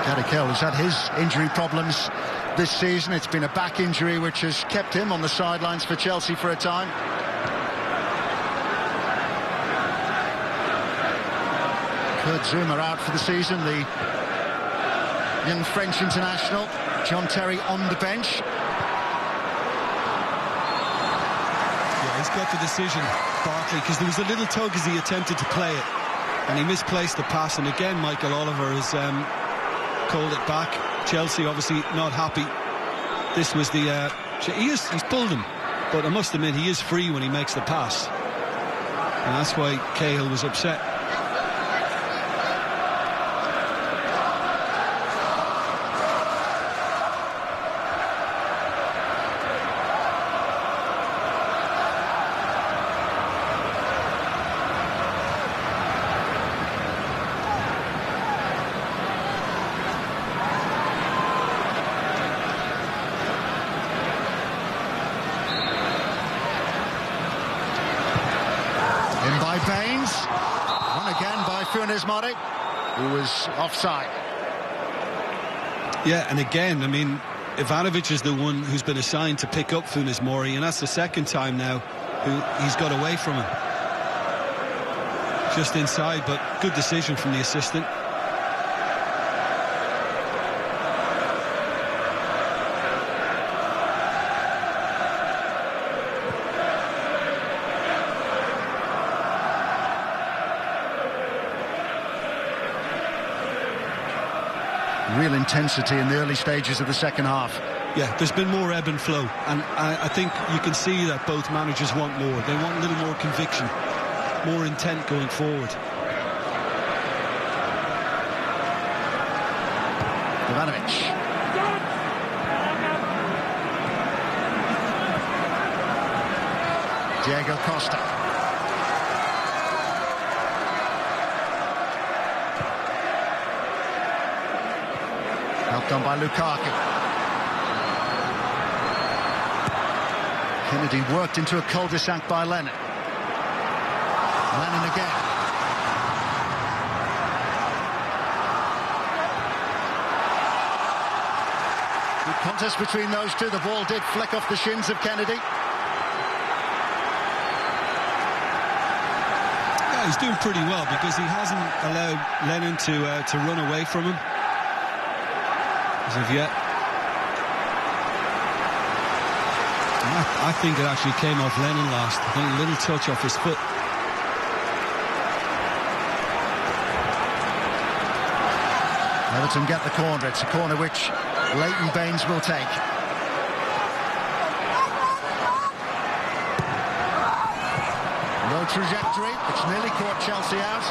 Gary Cahill has had his injury problems this season. It's been a back injury which has kept him on the sidelines for Chelsea for a time. Kurt Zuma out for the season, the young French international. John Terry on the bench. got the decision, Barkley, because there was a little tug as he attempted to play it, and he misplaced the pass, and again Michael Oliver has called it back. Chelsea obviously not happy. This was the he's pulled him, but I must admit he is free when he makes the pass, and that's why Cahill was upset. Who was offside. Yeah, and again, I mean, Ivanovic is the one who's been assigned to pick up Funes Mori, and that's the second time now he's got away from him. Just inside, but good decision from the assistant. Real intensity in the early stages of the second half. Yeah, there's been more ebb and flow, and I think you can see that both managers want more. They want a little more conviction, more intent going forward. Ivanovic. Diego Costa. Helped on by Lukaku. Kennedy worked into a cul-de-sac by Lennon. Lennon again. Good contest between those two. The ball did flick off the shins of Kennedy. Yeah, he's doing pretty well because he hasn't allowed Lennon to run away from him as of yet. I think it actually came off Lennon last. I think a little touch off his foot. Everton get the corner. It's a corner which Leighton Baines will take. No trajectory, which nearly caught Chelsea out.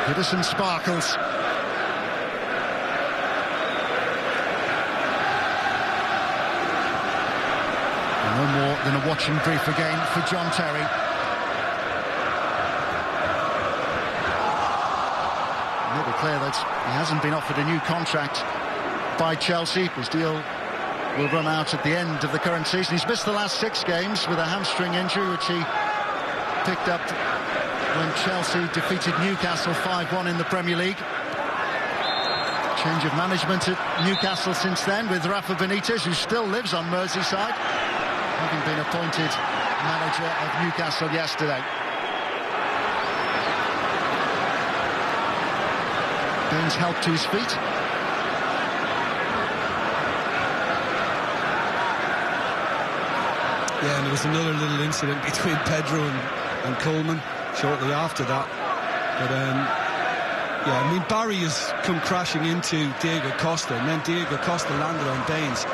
Goodison sparkles. No more than a watching brief again for John Terry. Made it clear that he hasn't been offered a new contract by Chelsea. His deal will run out at the end of the current season. He's missed the last 6 games with a hamstring injury, which he picked up when Chelsea defeated Newcastle 5-1 in the Premier League. Change of management at Newcastle since then, with Rafa Benitez, who still lives on Merseyside, having been appointed manager of Newcastle yesterday. Baines helped to his feet. Yeah, and there was another little incident between Pedro and Coleman shortly after that. But yeah, I mean, Barry has come crashing into Diego Costa, and then Diego Costa landed on Baines.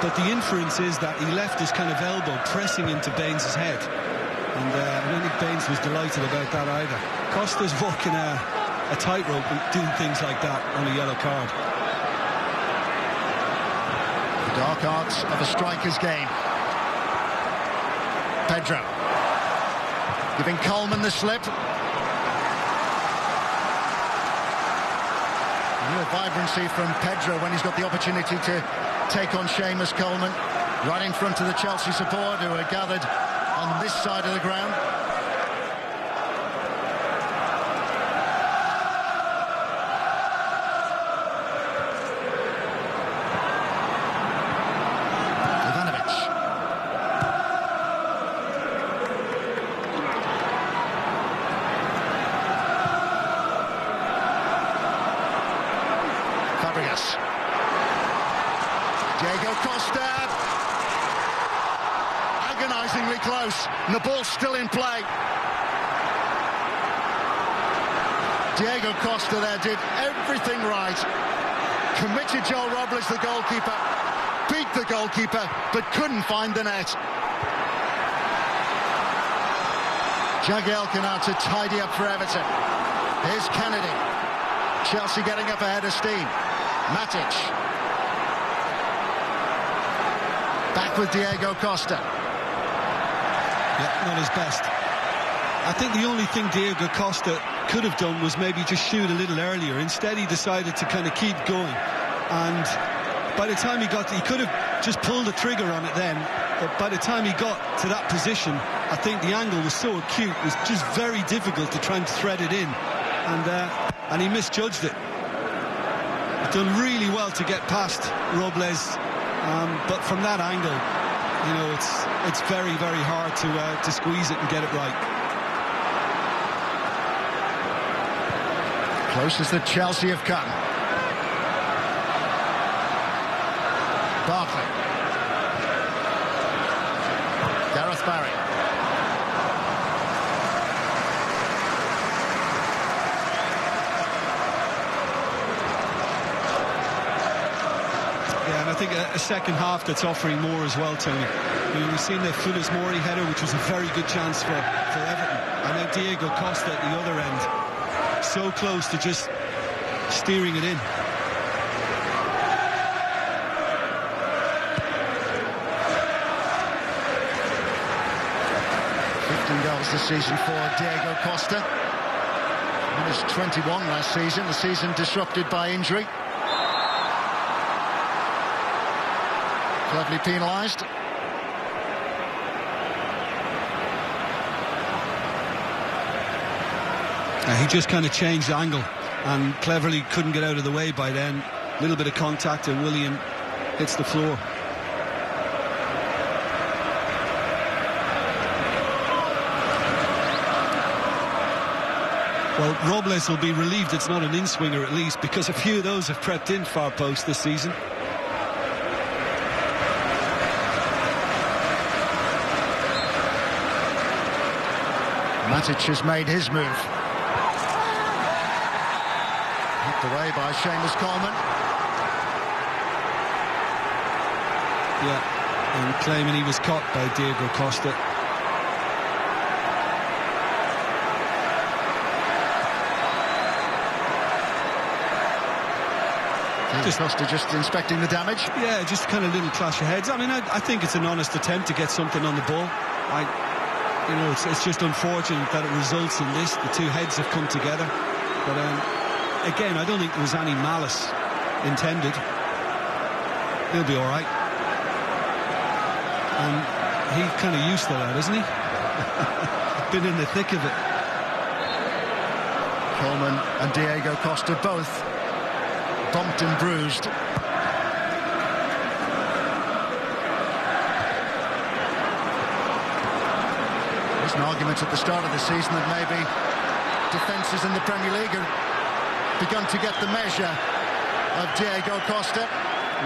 But the inference is that he left his kind of elbow pressing into Baines' head, and I don't think Baines was delighted about that either. Costa's walking a tightrope and doing things like that on a yellow card. The dark arts of a striker's game. Pedro giving Coleman the slip. Real vibrancy from Pedro when he's got the opportunity to take on Seamus Coleman, right in front of the Chelsea support who are gathered on this side of the ground. Costa. Agonisingly close. And the ball's still in play. Diego Costa there did everything right. Committed Joel Robles, the goalkeeper. Beat the goalkeeper, but couldn't find the net. Jagielka now to tidy up for Everton. Here's Kennedy. Chelsea getting up ahead of steam. Matic. Back with Diego Costa. Yeah, not his best. I think the only thing Diego Costa could have done was maybe just shoot a little earlier. Instead, he decided to kind of keep going. And by the time he could have just pulled the trigger on it then. But by the time he got to that position, I think the angle was so acute, it was just very difficult to try and thread it in. And he misjudged it. He's done really well to get past Robles, but from that angle, you know, it's very, very hard to squeeze it and get it right. Close as the Chelsea have come. Barkley. Gareth Barry. Yeah, and I think a second half that's offering more as well, Tony. I mean, we've seen the Funes Mori header, which was a very good chance for Everton. And now Diego Costa at the other end. So close to just steering it in. 15 goals this season for Diego Costa. He was 21 last season, the season disrupted by injury. Cleverly penalised. He just kind of changed angle and cleverly couldn't get out of the way by then. A little bit of contact and Willian hits the floor. Well, Robles will be relieved it's not an in-swinger at least, because a few of those have crept in far post this season. Matic has made his move. Knocked away by Seamus Coleman. Yeah, and claiming he was caught by Diego Costa. Costa just inspecting the damage. Yeah, just kind of little clash of heads. I mean, I think it's an honest attempt to get something on the ball. You know, it's just unfortunate that it results in this. The two heads have come together. But again, I don't think there was any malice intended. He'll be all right. And he's kind of used to that, isn't he? Been in the thick of it. Coleman and Diego Costa both bumped and bruised. There's an argument at the start of the season that maybe defences in the Premier League have begun to get the measure of Diego Costa.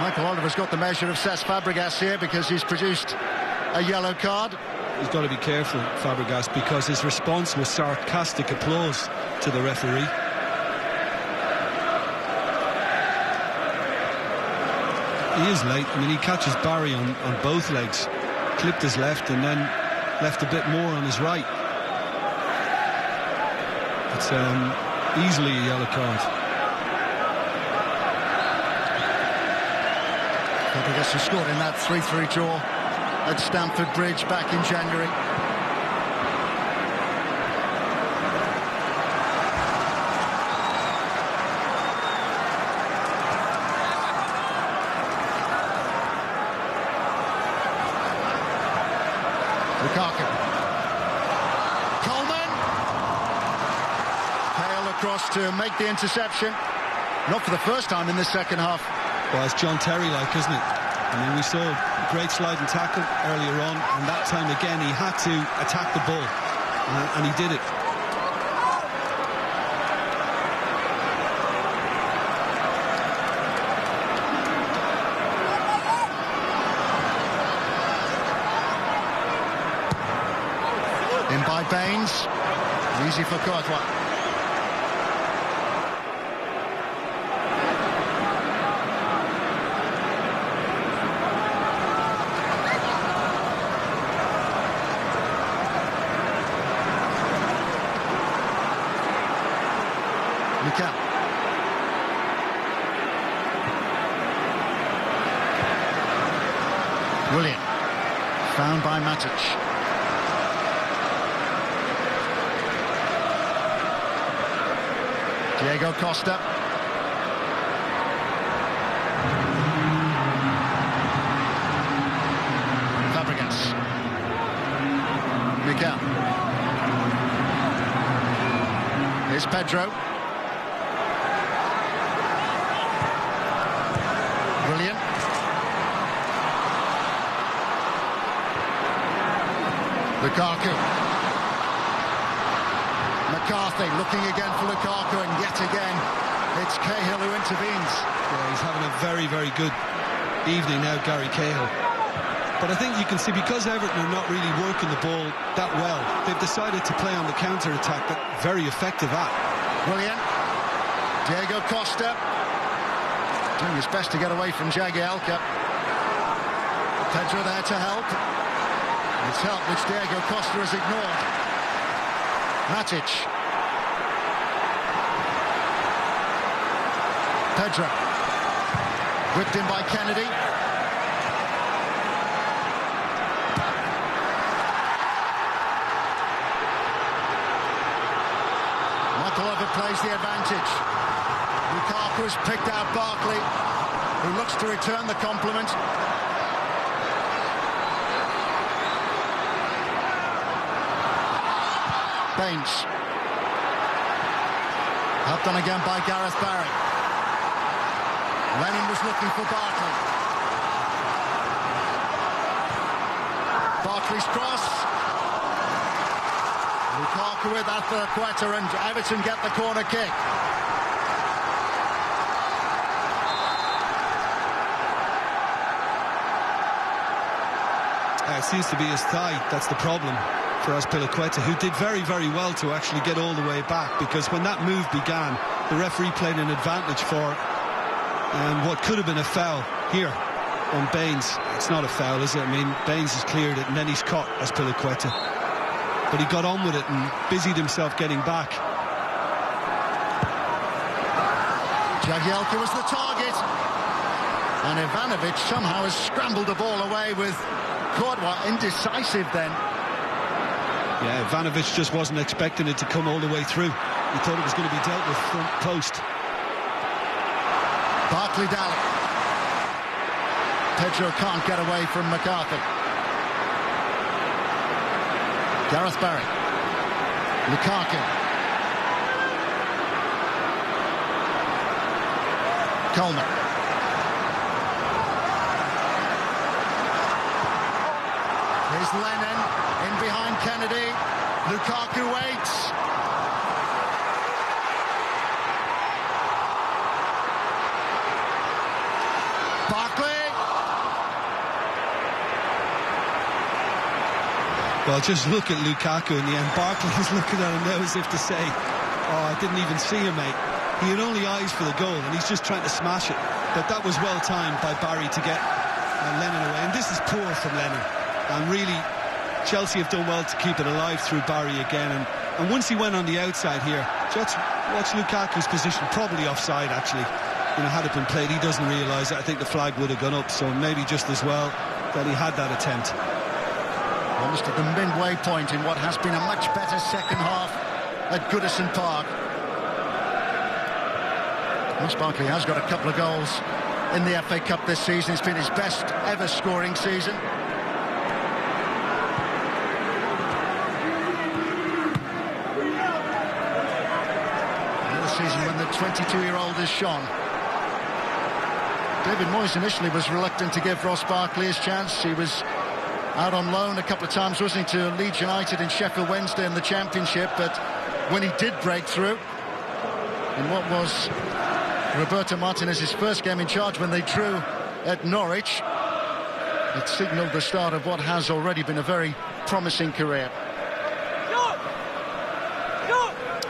Michael Oliver's got the measure of Cesc Fabregas here because he's produced a yellow card. He's got to be careful, Fabregas, because his response was sarcastic applause to the referee. He is late. I mean, he catches Barry on both legs, clipped his left and then left a bit more on his right. It's easily a yellow card. Fabregas who scored in that 3-3 draw at Stamford Bridge back in January. Lukaku. Coleman. Hale across to make the interception. Not for the first time in the second half. Well, it's John Terry-like, isn't it? I mean, we saw a great sliding tackle earlier on, and that time again he had to attack the ball, and he did it. Baines. Easy for Courtois. Mikel. Willian. Found by Matic. Diego Costa. Fabregas. Mikel. Here's Pedro. Brilliant. Lukaku. McCarthy looking again for Lukaku, and yet again it's Cahill who intervenes. Yeah, he's having a very, very good evening now, Gary Cahill. But I think you can see, because Everton are not really working the ball that well, they've decided to play on the counter-attack that very effective at. Brilliant. Diego Costa doing his best to get away from Jagielka. Pedro there to help. It's help which Diego Costa has ignored. Matic. Pedro. Whipped in by Kennedy. Michael overplays the advantage. Lukaku has picked out Barkley, who looks to return the compliment. Baines. Helped on again by Gareth Barry. Lennon was looking for Barkley. Barkley's cross. Lukaku with Athlequeta, and Everton get the corner kick. It seems to be his thigh, that's the problem for Athlequeta, who did very, very well to actually get all the way back, because when that move began, the referee played an advantage for what could have been a foul here on Baines. It's not a foul, is it? I mean, Baines has cleared it, and then he's caught Athlequeta. But he got on with it and busied himself getting back. Jagielka was the target, and Ivanovic somehow has scrambled the ball away with Courtois indecisive then. Yeah, Ivanovic just wasn't expecting it to come all the way through. He thought it was going to be dealt with front post. Barkley Daly. Pedro can't get away from McCarthy. Gareth Barry. Lukaku. Coleman. Here's Lennon in behind Kennedy. Lukaku waits. Barkley. Well, just look at Lukaku in the end. Barkley is looking at him now as if to say, oh, I didn't even see him, mate. He had only eyes for the goal, and he's just trying to smash it. But that was well timed by Barry to get Lennon away. And this is poor from Lennon. And really, Chelsea have done well to keep it alive through Barry again. And once he went on the outside here, just watch Lukaku's position, probably offside actually. You know, had it been played, he doesn't realise it. I think the flag would have gone up, so maybe just as well that he had that attempt. Almost at the midway point in what has been a much better second half at Goodison Park. Ross Barkley has got a couple of goals in the FA Cup this season. It's been his best ever scoring season. Another season when the 22-year-old has shone. David Moyes initially was reluctant to give Ross Barkley his chance. He was out on loan a couple of times, wasn't he, to Leeds United and Sheffield Wednesday in the Championship. But when he did break through in what was Roberto Martinez's first game in charge when they drew at Norwich, it signalled the start of what has already been a very promising career.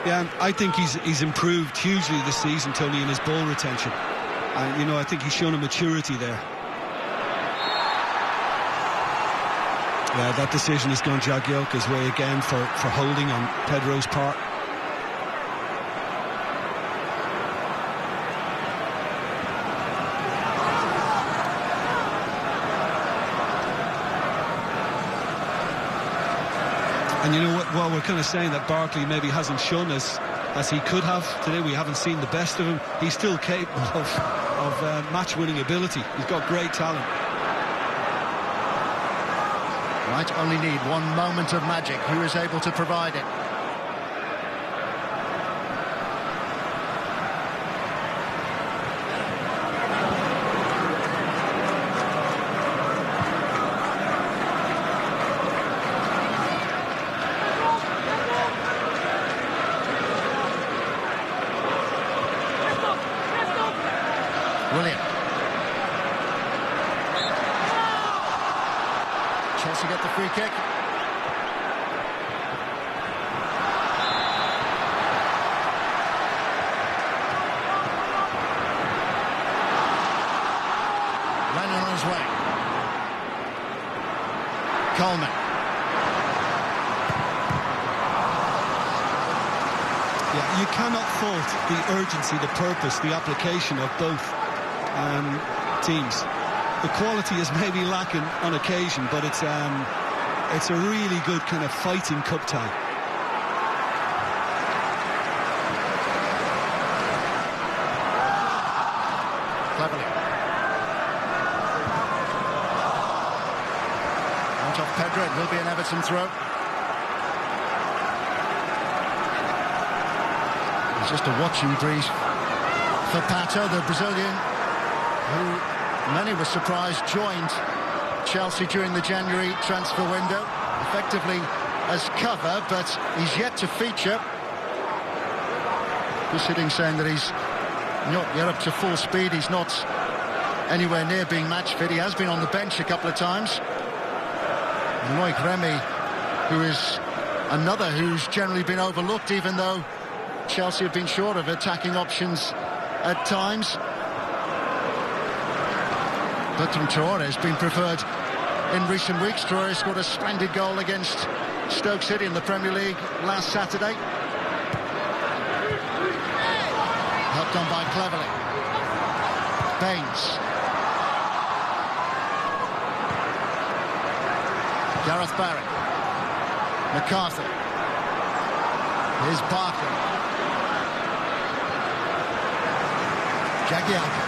Yeah, I think he's improved hugely this season, Tony, in his ball retention. You know, I think he's shown a maturity there. Yeah, that decision has gone Jagielka's way again for holding on Pedro's part. And you know what, while we're kind of saying that Barkley maybe hasn't shown as he could have today, we haven't seen the best of him, he's still capable of match-winning ability. He's got great talent. Might only need one moment of magic. Who is able to provide it? William. Chelsea get the free kick. Lennon on his way. Coleman. Yeah, you cannot fault the urgency, the purpose, the application of both teams. The quality is maybe lacking on occasion, but it's a really good kind of fighting cup tie. Cleverly. Out off Pedro, it will be an Everton throw. It's just a watching brief for Pato, the Brazilian, who many were surprised joined Chelsea during the January transfer window, effectively as cover, but he's yet to feature. Just sitting saying that he's not yet up to full speed, he's not anywhere near being match fit. He has been on the bench a couple of times. And Loic Remy, who is another who's generally been overlooked, even though Chelsea have been short of attacking options at times. Bertrand Traoré has been preferred in recent weeks. Traoré scored a splendid goal against Stoke City in the Premier League last Saturday. Helped on by Cleverly. Baines. Gareth Barry. McCarthy. Here's Barkley. Jagielka.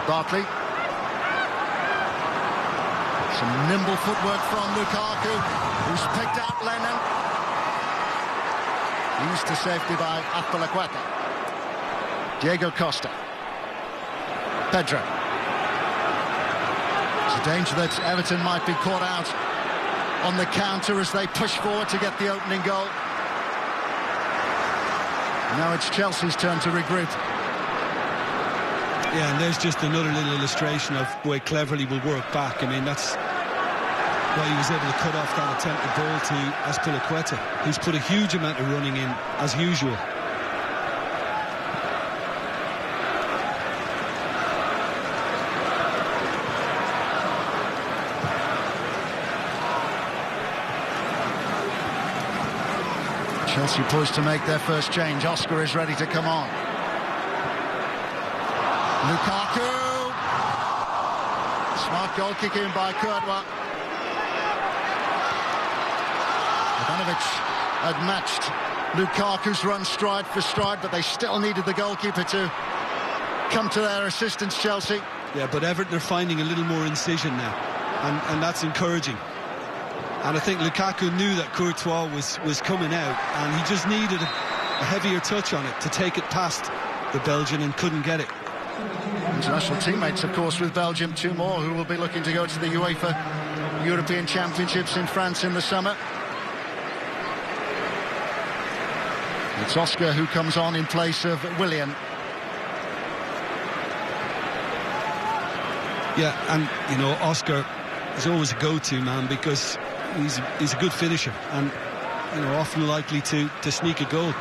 Barkley. Some nimble footwork from Lukaku, who's picked out Lennon. Used to safety by Azpilicueta. Diego Costa. Pedro. There's a danger that Everton might be caught out on the counter as they push forward to get the opening goal. Now it's Chelsea's turn to regroup. Yeah, and there's just another little illustration of the way Cleverly will work back. I mean, that's why he was able to cut off that attempted ball to Azpilicueta, who's put a huge amount of running in, as usual. Chelsea poised to make their first change. Oscar is ready to come on. Lukaku. Smart goal kick in by Courtois. Ivanovic had matched Lukaku's run stride for stride, but they still needed the goalkeeper to come to their assistance, Chelsea. Yeah, but Everton are finding a little more incision now, and that's encouraging. And I think Lukaku knew that Courtois was coming out, and he just needed a heavier touch on it to take it past the Belgian, and couldn't get it. International teammates, of course, with Belgium. Two more who will be looking to go to the UEFA European Championships in France in the summer. It's Oscar who comes on in place of Willian. Yeah, and you know, Oscar is always a go-to man because he's a good finisher and, you know, often likely to sneak a goal.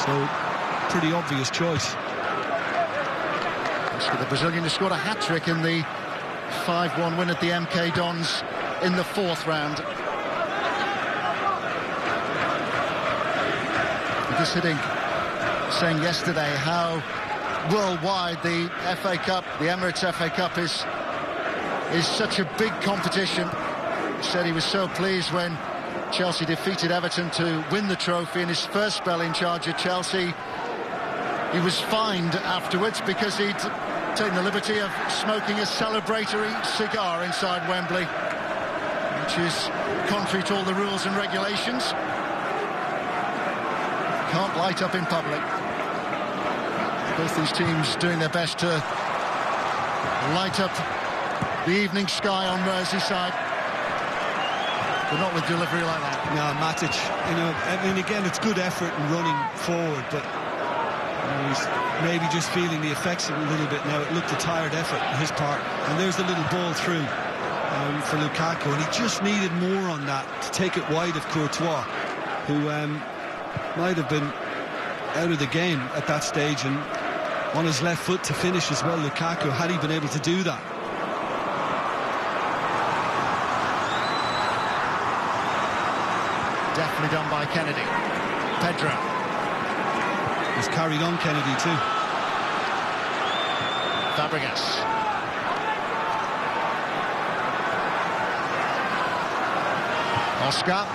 So, pretty obvious choice. The Brazilian has scored a hat-trick in the 5-1 win at the MK Dons in the 4th round. Just hitting, saying yesterday how worldwide the FA Cup, the Emirates FA Cup is such a big competition. He said he was so pleased when Chelsea defeated Everton to win the trophy in his first spell in charge of Chelsea. He was fined afterwards because he'd taken the liberty of smoking a celebratory cigar inside Wembley, which is contrary to all the rules and regulations. Can't light up in public. Both these teams doing their best to light up the evening sky on Merseyside, but not with delivery like that. No, Matic, you know, I mean, again, it's good effort and running forward, but you know, he's maybe just feeling the effects of it a little bit now. It looked a tired effort on his part, and there's the little ball through for Lukaku, and he just needed more on that to take it wide of Courtois, who might have been out of the game at that stage, and on his left foot to finish as well, Lukaku, had he been able to do that. Definitely done by Kennedy. Pedro. He's carried on Kennedy too. Fabregas. Oscar.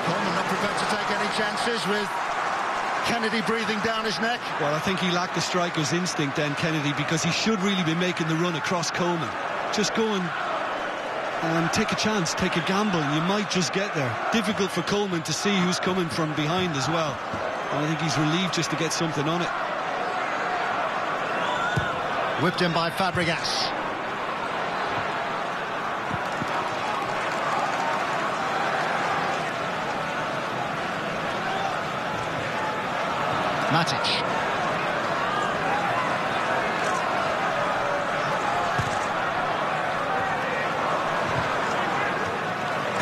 Coleman not prepared to take any chances with Kennedy breathing down his neck. Well, I think he lacked the striker's instinct then, Kennedy, because he should really be making the run across Coleman. Just go and take a chance, take a gamble. You might just get there. Difficult for Coleman to see who's coming from behind as well. And I think he's relieved just to get something on it. Whipped in by Fabregas. Matic.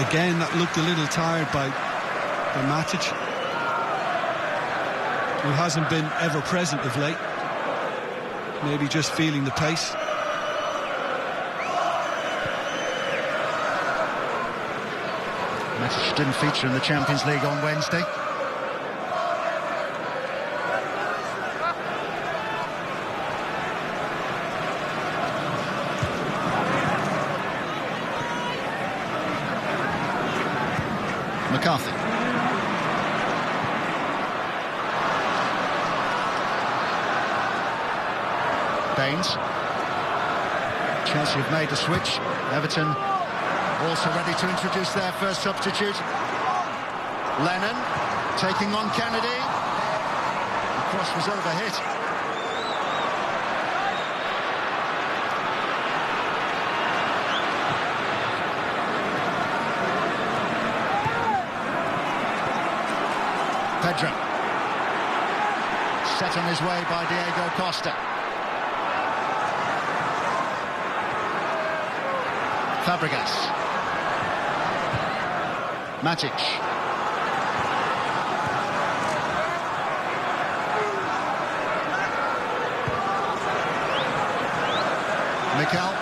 Again, that looked a little tired by Matic, who hasn't been ever present of late. Maybe just feeling the pace. Matic didn't feature in the Champions League on Wednesday. McCarthy. Baines. Chelsea have made a switch. Everton also ready to introduce their first substitute. Lennon taking on Kennedy. The cross was overhit. Pedro. Set on his way by Diego Costa. Fabregas. Matic. Mikel.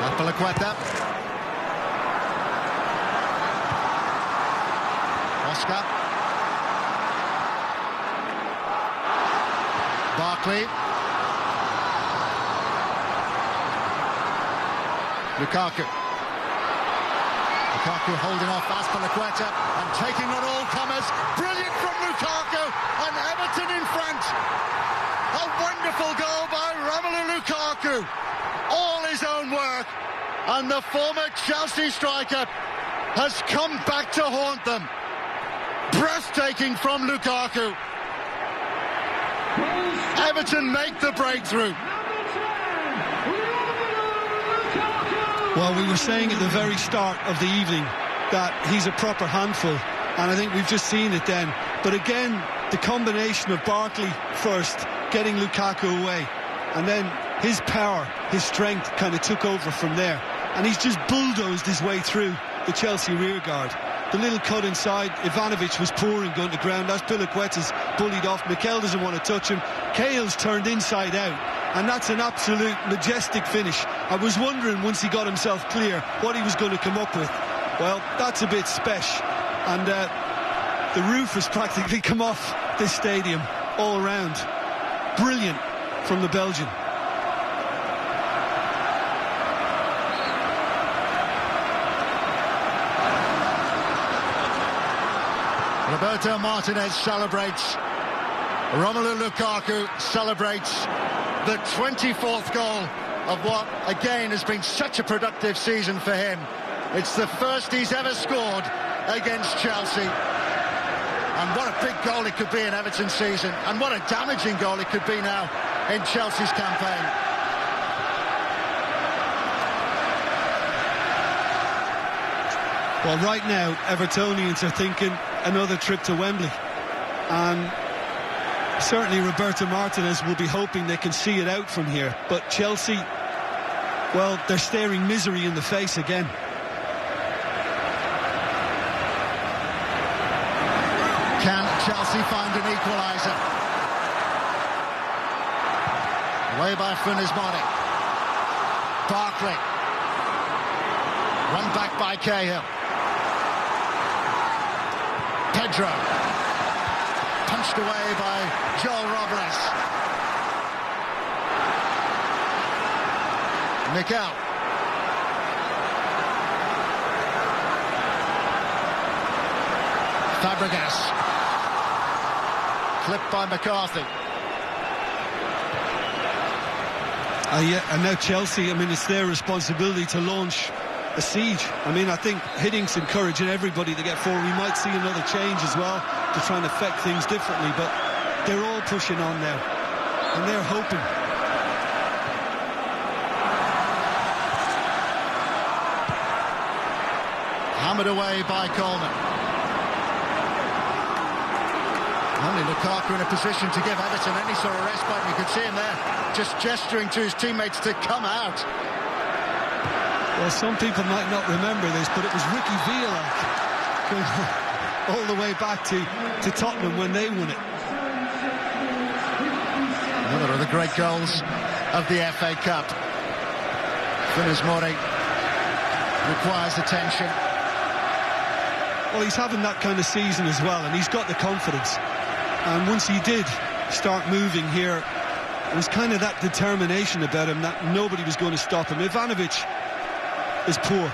Apalaqueta. Oscar. Barkley. Lukaku. Lukaku holding off Azpilicueta and taking on all comers. Brilliant from Lukaku, and Everton in front. A wonderful goal by Romelu Lukaku. All his own work, and the former Chelsea striker has come back to haunt them. Breathtaking from Lukaku. Everton make the breakthrough. Well, we were saying at the very start of the evening that he's a proper handful, and I think we've just seen it then. But again, the combination of Barkley first, getting Lukaku away, and then his power, his strength kind of took over from there. And he's just bulldozed his way through the Chelsea rearguard. The little cut inside, Ivanovic was poor in going to ground. That's Piliqueta's bullied off. Mikel doesn't want to touch him. Cahill's turned inside out. And that's an absolute majestic finish. I was wondering, once he got himself clear, what he was going to come up with. Well, that's a bit special. And the roof has practically come off this stadium all round. Brilliant from the Belgian. Roberto Martinez celebrates. Romelu Lukaku celebrates the 24th goal of what, again, has been such a productive season for him. It's the first he's ever scored against Chelsea. And what a big goal it could be in Everton's season. And what a damaging goal it could be now in Chelsea's campaign. Well, right now, Evertonians are thinking another trip to Wembley. And certainly Roberto Martinez will be hoping they can see it out from here. But Chelsea, well, they're staring misery in the face again. Can Chelsea find an equaliser? Away by Funes Mori. Barkley. Run back by Cahill. Pedro. Punched away by Joel Robles. Mikel. Fabregas. Clipped by McCarthy. Yeah, and now Chelsea, I mean, it's their responsibility to launch a siege. I mean, I think Hiddink encouraging everybody to get forward. We might see another change as well to try and affect things differently, but they're all pushing on now, and they're hoping. Hammered away by Coleman. Only Lukaku in a position to give Everton any sort of respite. You could see him there just gesturing to his teammates to come out. Well, some people might not remember this, but it was Ricky Villa going all the way back to Tottenham when they won it. Another of the great goals of the FA Cup. Funes Mori requires attention. Well, he's having that kind of season as well, and he's got the confidence. And once he did start moving here, it was kind of that determination about him that nobody was going to stop him. Ivanovic is poor.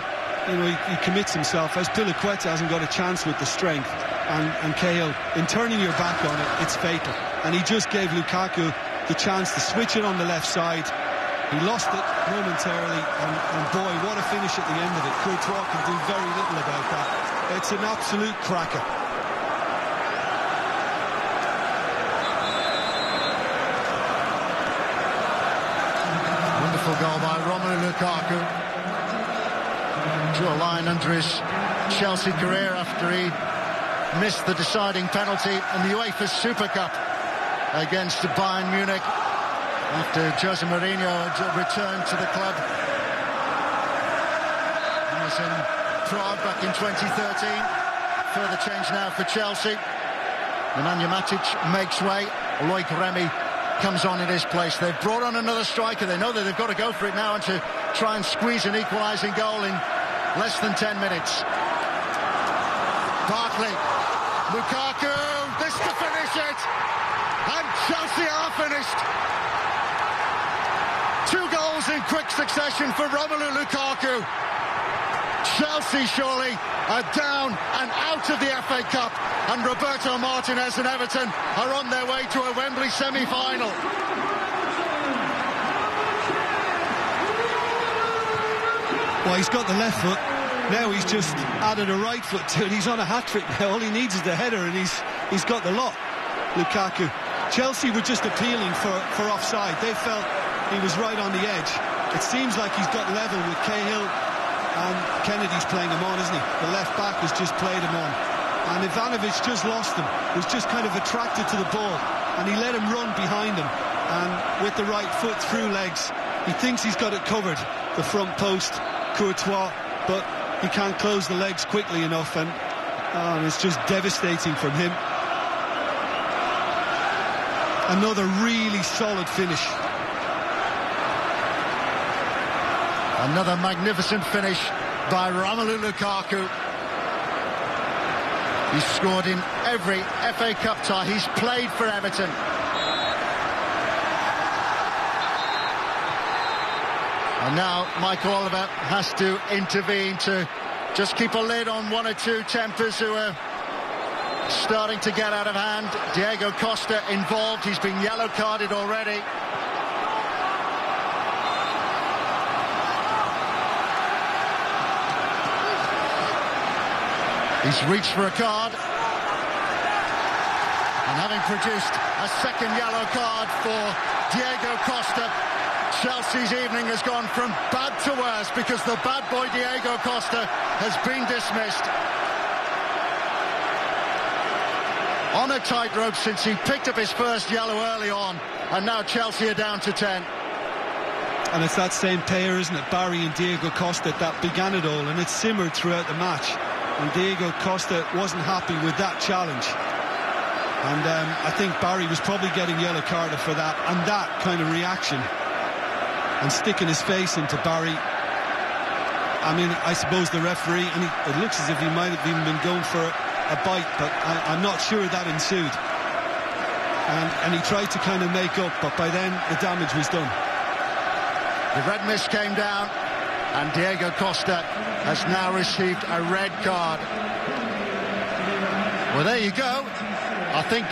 You know, he commits himself, as Piliqueta hasn't got a chance with the strength. And Cahill, in turning your back on it, it's fatal. And he just gave Lukaku the chance to switch it on the left side. He lost it momentarily, and boy, what a finish at the end of it. Courtois can do very little about that. It's an absolute cracker. Wonderful goal by Romelu Lukaku. Drew a line under his Chelsea career after he missed the deciding penalty in the UEFA Super Cup against Bayern Munich after Jose Mourinho had returned to the club. He was in Prague back in 2013. Further change now for Chelsea. Nemanja Matic makes way. Loic Remy comes on in his place. They've brought on another striker. They know that they've got to go for it now and to try and squeeze an equalising goal in less than 10 minutes. Barkley. Lukaku. This to finish it. And Chelsea are finished. 2 goals in quick succession for Romelu Lukaku. Chelsea surely are down and out of the FA Cup, and Roberto Martinez and Everton are on their way to a Wembley semi-final. Well, he's got the left foot. Now he's just added a right foot to it. He's on a hat-trick now. All he needs is the header, and he's got the lot. Lukaku. Chelsea were just appealing for offside. They felt he was right on the edge. It seems like he's got level with Cahill, and Kennedy's playing him on, isn't he? The left back has just played him on. and Ivanovic just lost him. Was just kind of attracted to the ball, and he let him run behind him, and with the right foot through legs, he thinks he's got it covered, the front post, Courtois, but he can't close the legs quickly enough, and it's just devastating from him. Another really solid finish. Another magnificent finish by Romelu Lukaku. He's scored in every FA Cup tie he's played for Everton. And now Michael Oliver has to intervene to just keep a lid on one or two tempers who are starting to get out of hand. Diego Costa involved. He's been yellow carded already. He's reached for a card, and having produced a second yellow card for Diego Costa, Chelsea's evening has gone from bad to worse because the bad boy Diego Costa has been dismissed. On a tightrope since he picked up his first yellow early on, and now Chelsea are down to 10. And it's that same pair, isn't it, Barry and Diego Costa, that began it all, and it simmered throughout the match. And Diego Costa wasn't happy with that challenge. And I think Barry was probably getting yellow carded for that, and that kind of reaction. And sticking his face into Barry. I mean, I suppose the referee, and it looks as if he might have even been going for a bite, but I'm not sure that ensued. And he tried to kind of make up, but by then the damage was done. The red mist came down, and Diego Costa has now received a red card. Well, there you go. I think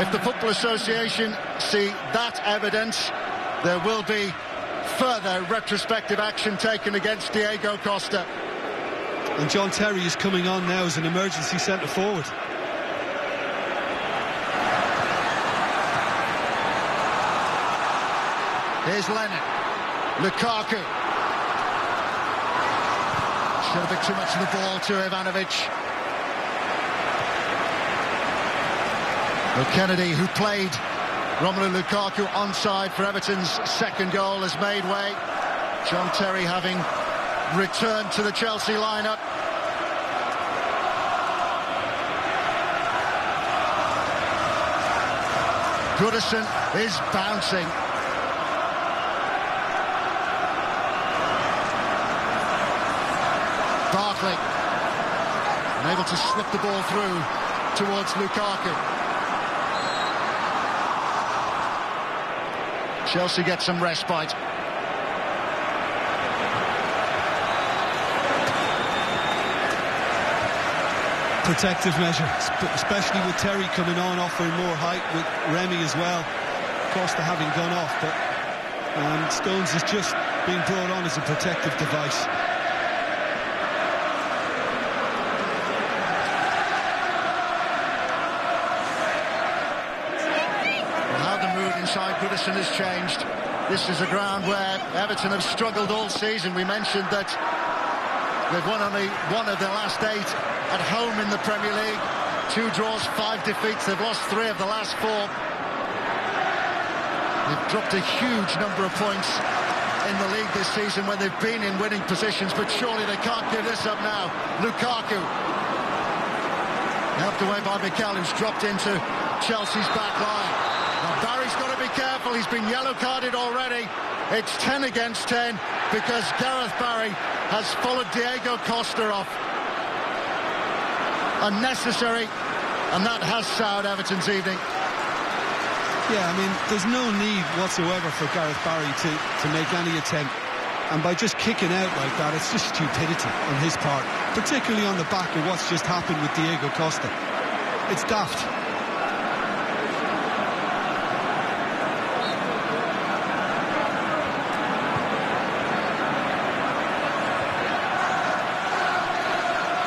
if the Football Association see that evidence, there will be further retrospective action taken against Diego Costa. And John Terry is coming on now as an emergency centre forward. Here's Lennon. Lukaku. Showed a bit too much of the ball to Ivanovic. Well, Kennedy, who played Romelu Lukaku onside for Everton's second goal, has made way. John Terry having returned to the Chelsea lineup. Goodison is bouncing. Barkley unable to slip the ball through towards Lukaku. Chelsea get some respite. Protective measure, especially with Terry coming on, offering more height, with Remy as well. Costa having gone off, but Stones is just being brought on as a protective device. Inside Goodison has changed. This is a ground where Everton have struggled all season. We mentioned that they've won only one of their last 8 at home in the Premier League. 2 draws, 5 defeats. They've lost 3 of the last 4. They've dropped a huge number of points in the league this season when they've been in winning positions, but surely they can't give this up now. Lukaku helped away by Mikel, who's dropped into Chelsea's back line. Now Barry's got to be careful. He's been yellow carded already. It's 10 against 10 because Gareth Barry has followed Diego Costa off. Unnecessary, and that has soured Everton's evening. Yeah, I mean, there's no need whatsoever for Gareth Barry to make any attempt. And by just kicking out like that, it's just stupidity on his part, particularly on the back of what's just happened with Diego Costa. It's daft.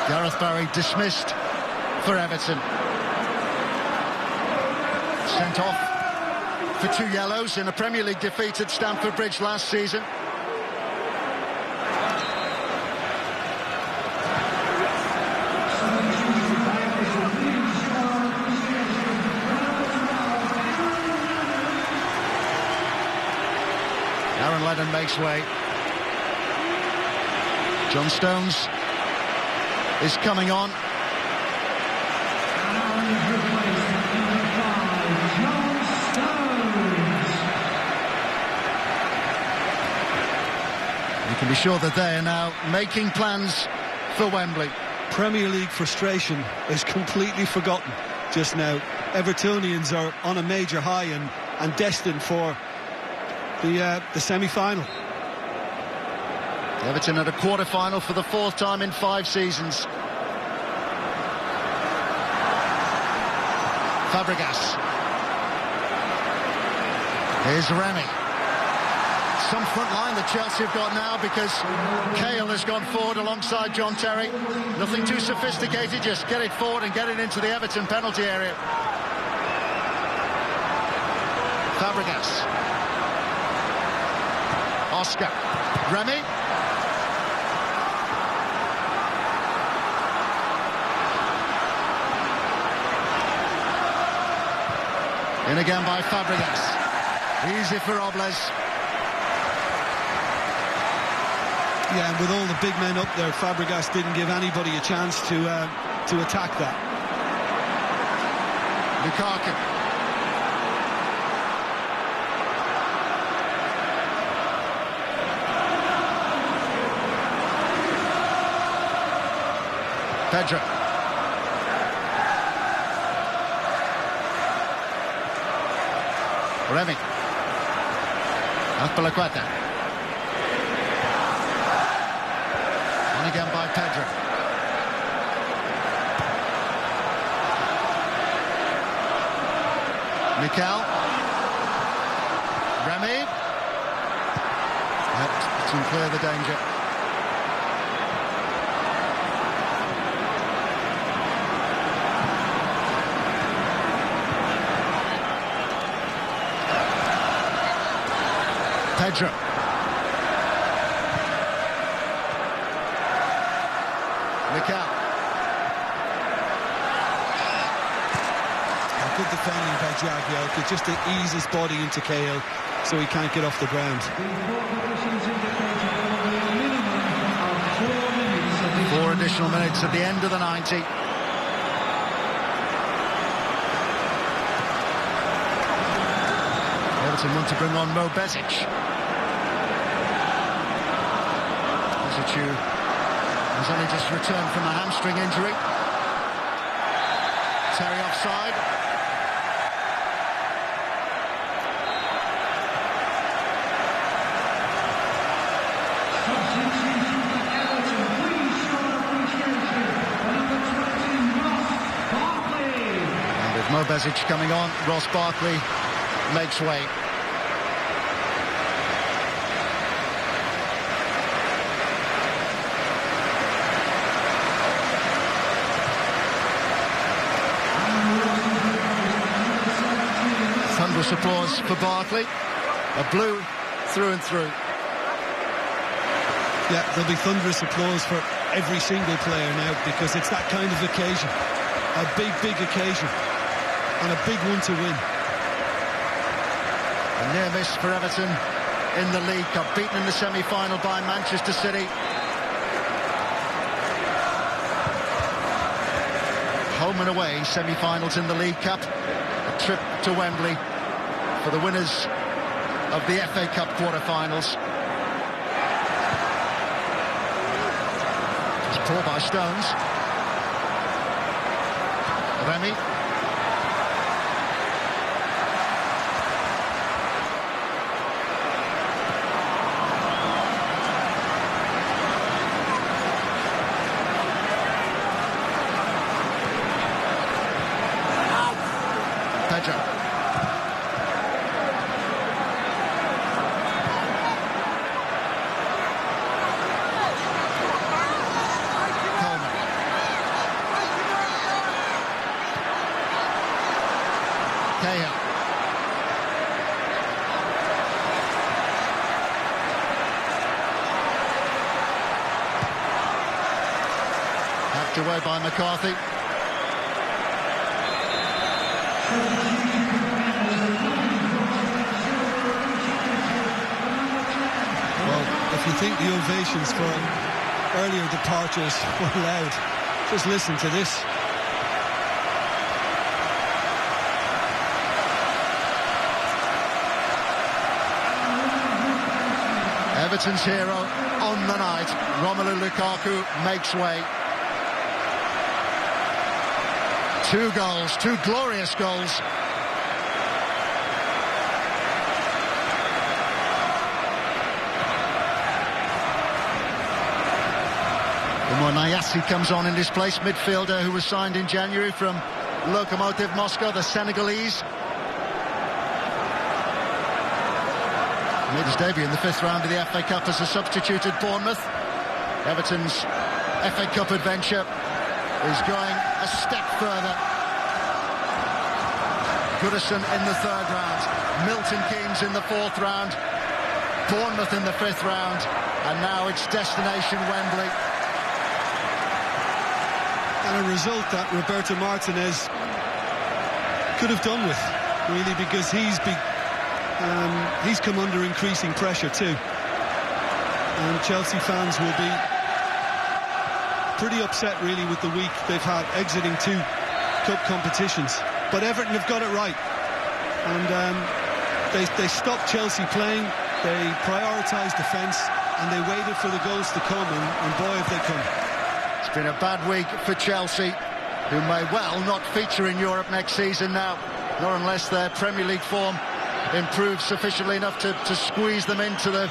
Gareth Barry dismissed for Everton. Sent off for 2 yellows in a Premier League defeat at Stamford Bridge last season. Aaron Lennon makes way. John Stones is coming on. You can be sure that they are now making plans for Wembley. Premier League frustration is completely forgotten just now. Evertonians are on a major high and destined for the semi-final. Everton at a quarter-final for the 4th time in 5 seasons. Fabregas. Here's Remy. Some front line that Chelsea have got now, because Cahill has gone forward alongside John Terry. Nothing too sophisticated, just get it forward and get it into the Everton penalty area. Fabregas. Oscar. Remy. In again by Fabregas. Easy for Robles. Yeah, and with all the big men up there, Fabregas didn't give anybody a chance to attack that. Lukaku. Pedro. Remy. Azpilicueta. On again by Pedro. Mikel. Remy. Yep, to clear the danger. Pedro. Mikel. Good defending by Jagielka, just to ease his body into Cahill so he can't get off the ground. 4 additional minutes at the end of the 90. Everton want to bring on Mo Besic. Besic has only just returned from a hamstring injury. Terry offside. And with Mo Besic coming on, Ross Barkley makes way. Thunderous applause for Barkley. A blue through and through. Yeah, there'll be thunderous applause for every single player now, because it's that kind of occasion. A big, big occasion. And a big one to win. A near miss for Everton in the League Cup, beaten in the semi-final by Manchester City. Home and away semi-finals in the League Cup. A trip to Wembley for the winners of the FA Cup quarter-finals. It's poor by Stones. Remy. Pedro. Coleman. Cahill. Hacked away by McCarthy. think the ovations for earlier departures were loud. Just listen to this. Everton's hero on the night, Romelu Lukaku, makes way. 2 goals, 2 glorious goals. Nayasi comes on in this place, midfielder who was signed in January from Lokomotiv Moscow, the Senegalese. Made his debut in the 5th round of the FA Cup as a substitute at Bournemouth. Everton's FA Cup adventure is going a step further. Goodison in the 3rd round, Milton Keynes in the 4th round, Bournemouth in the 5th round, and now it's destination Wembley. And a result that Roberto Martinez could have done with, really, because he's come under increasing pressure too. And Chelsea fans will be pretty upset, really, with the week they've had exiting 2 cup competitions. But Everton have got it right. And they stopped Chelsea playing, they prioritised defence, and they waited for the goals to come, and boy, have they come. It's been a bad week for Chelsea, who may well not feature in Europe next season now, not unless their Premier League form improves sufficiently enough to squeeze them into the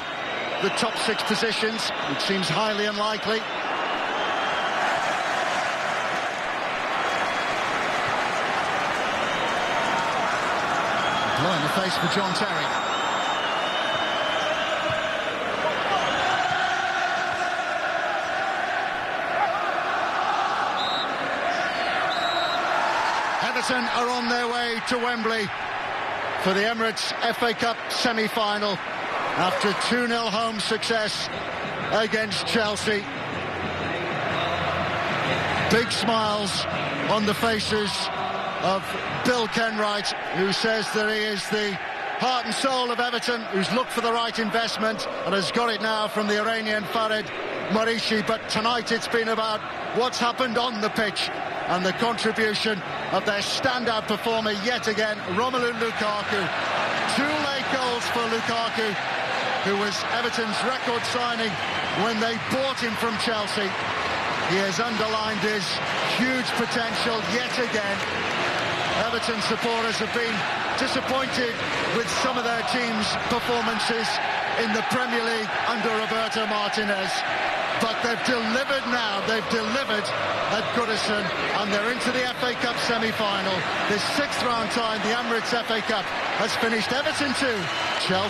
top 6 positions, which seems highly unlikely. Blow in the face for John Terry. Everton are on their way to Wembley for the Emirates FA Cup semi-final after 2-0 home success against Chelsea. Big smiles on the faces of Bill Kenwright, who says that he is the heart and soul of Everton, who's looked for the right investment and has got it now from the Iranian Farid Marishi. But tonight it's been about what's happened on the pitch and the contribution of their standout performer yet again, Romelu Lukaku. 2 late goals for Lukaku, who was Everton's record signing when they bought him from Chelsea. He has underlined his huge potential yet again. Everton supporters have been disappointed with some of their team's performances in the Premier League under Roberto Martinez. But they've delivered now, they've delivered at Goodison, and they're into the FA Cup semi-final. This 6th round tie in the Emirates FA Cup has finished Everton 2, Chelsea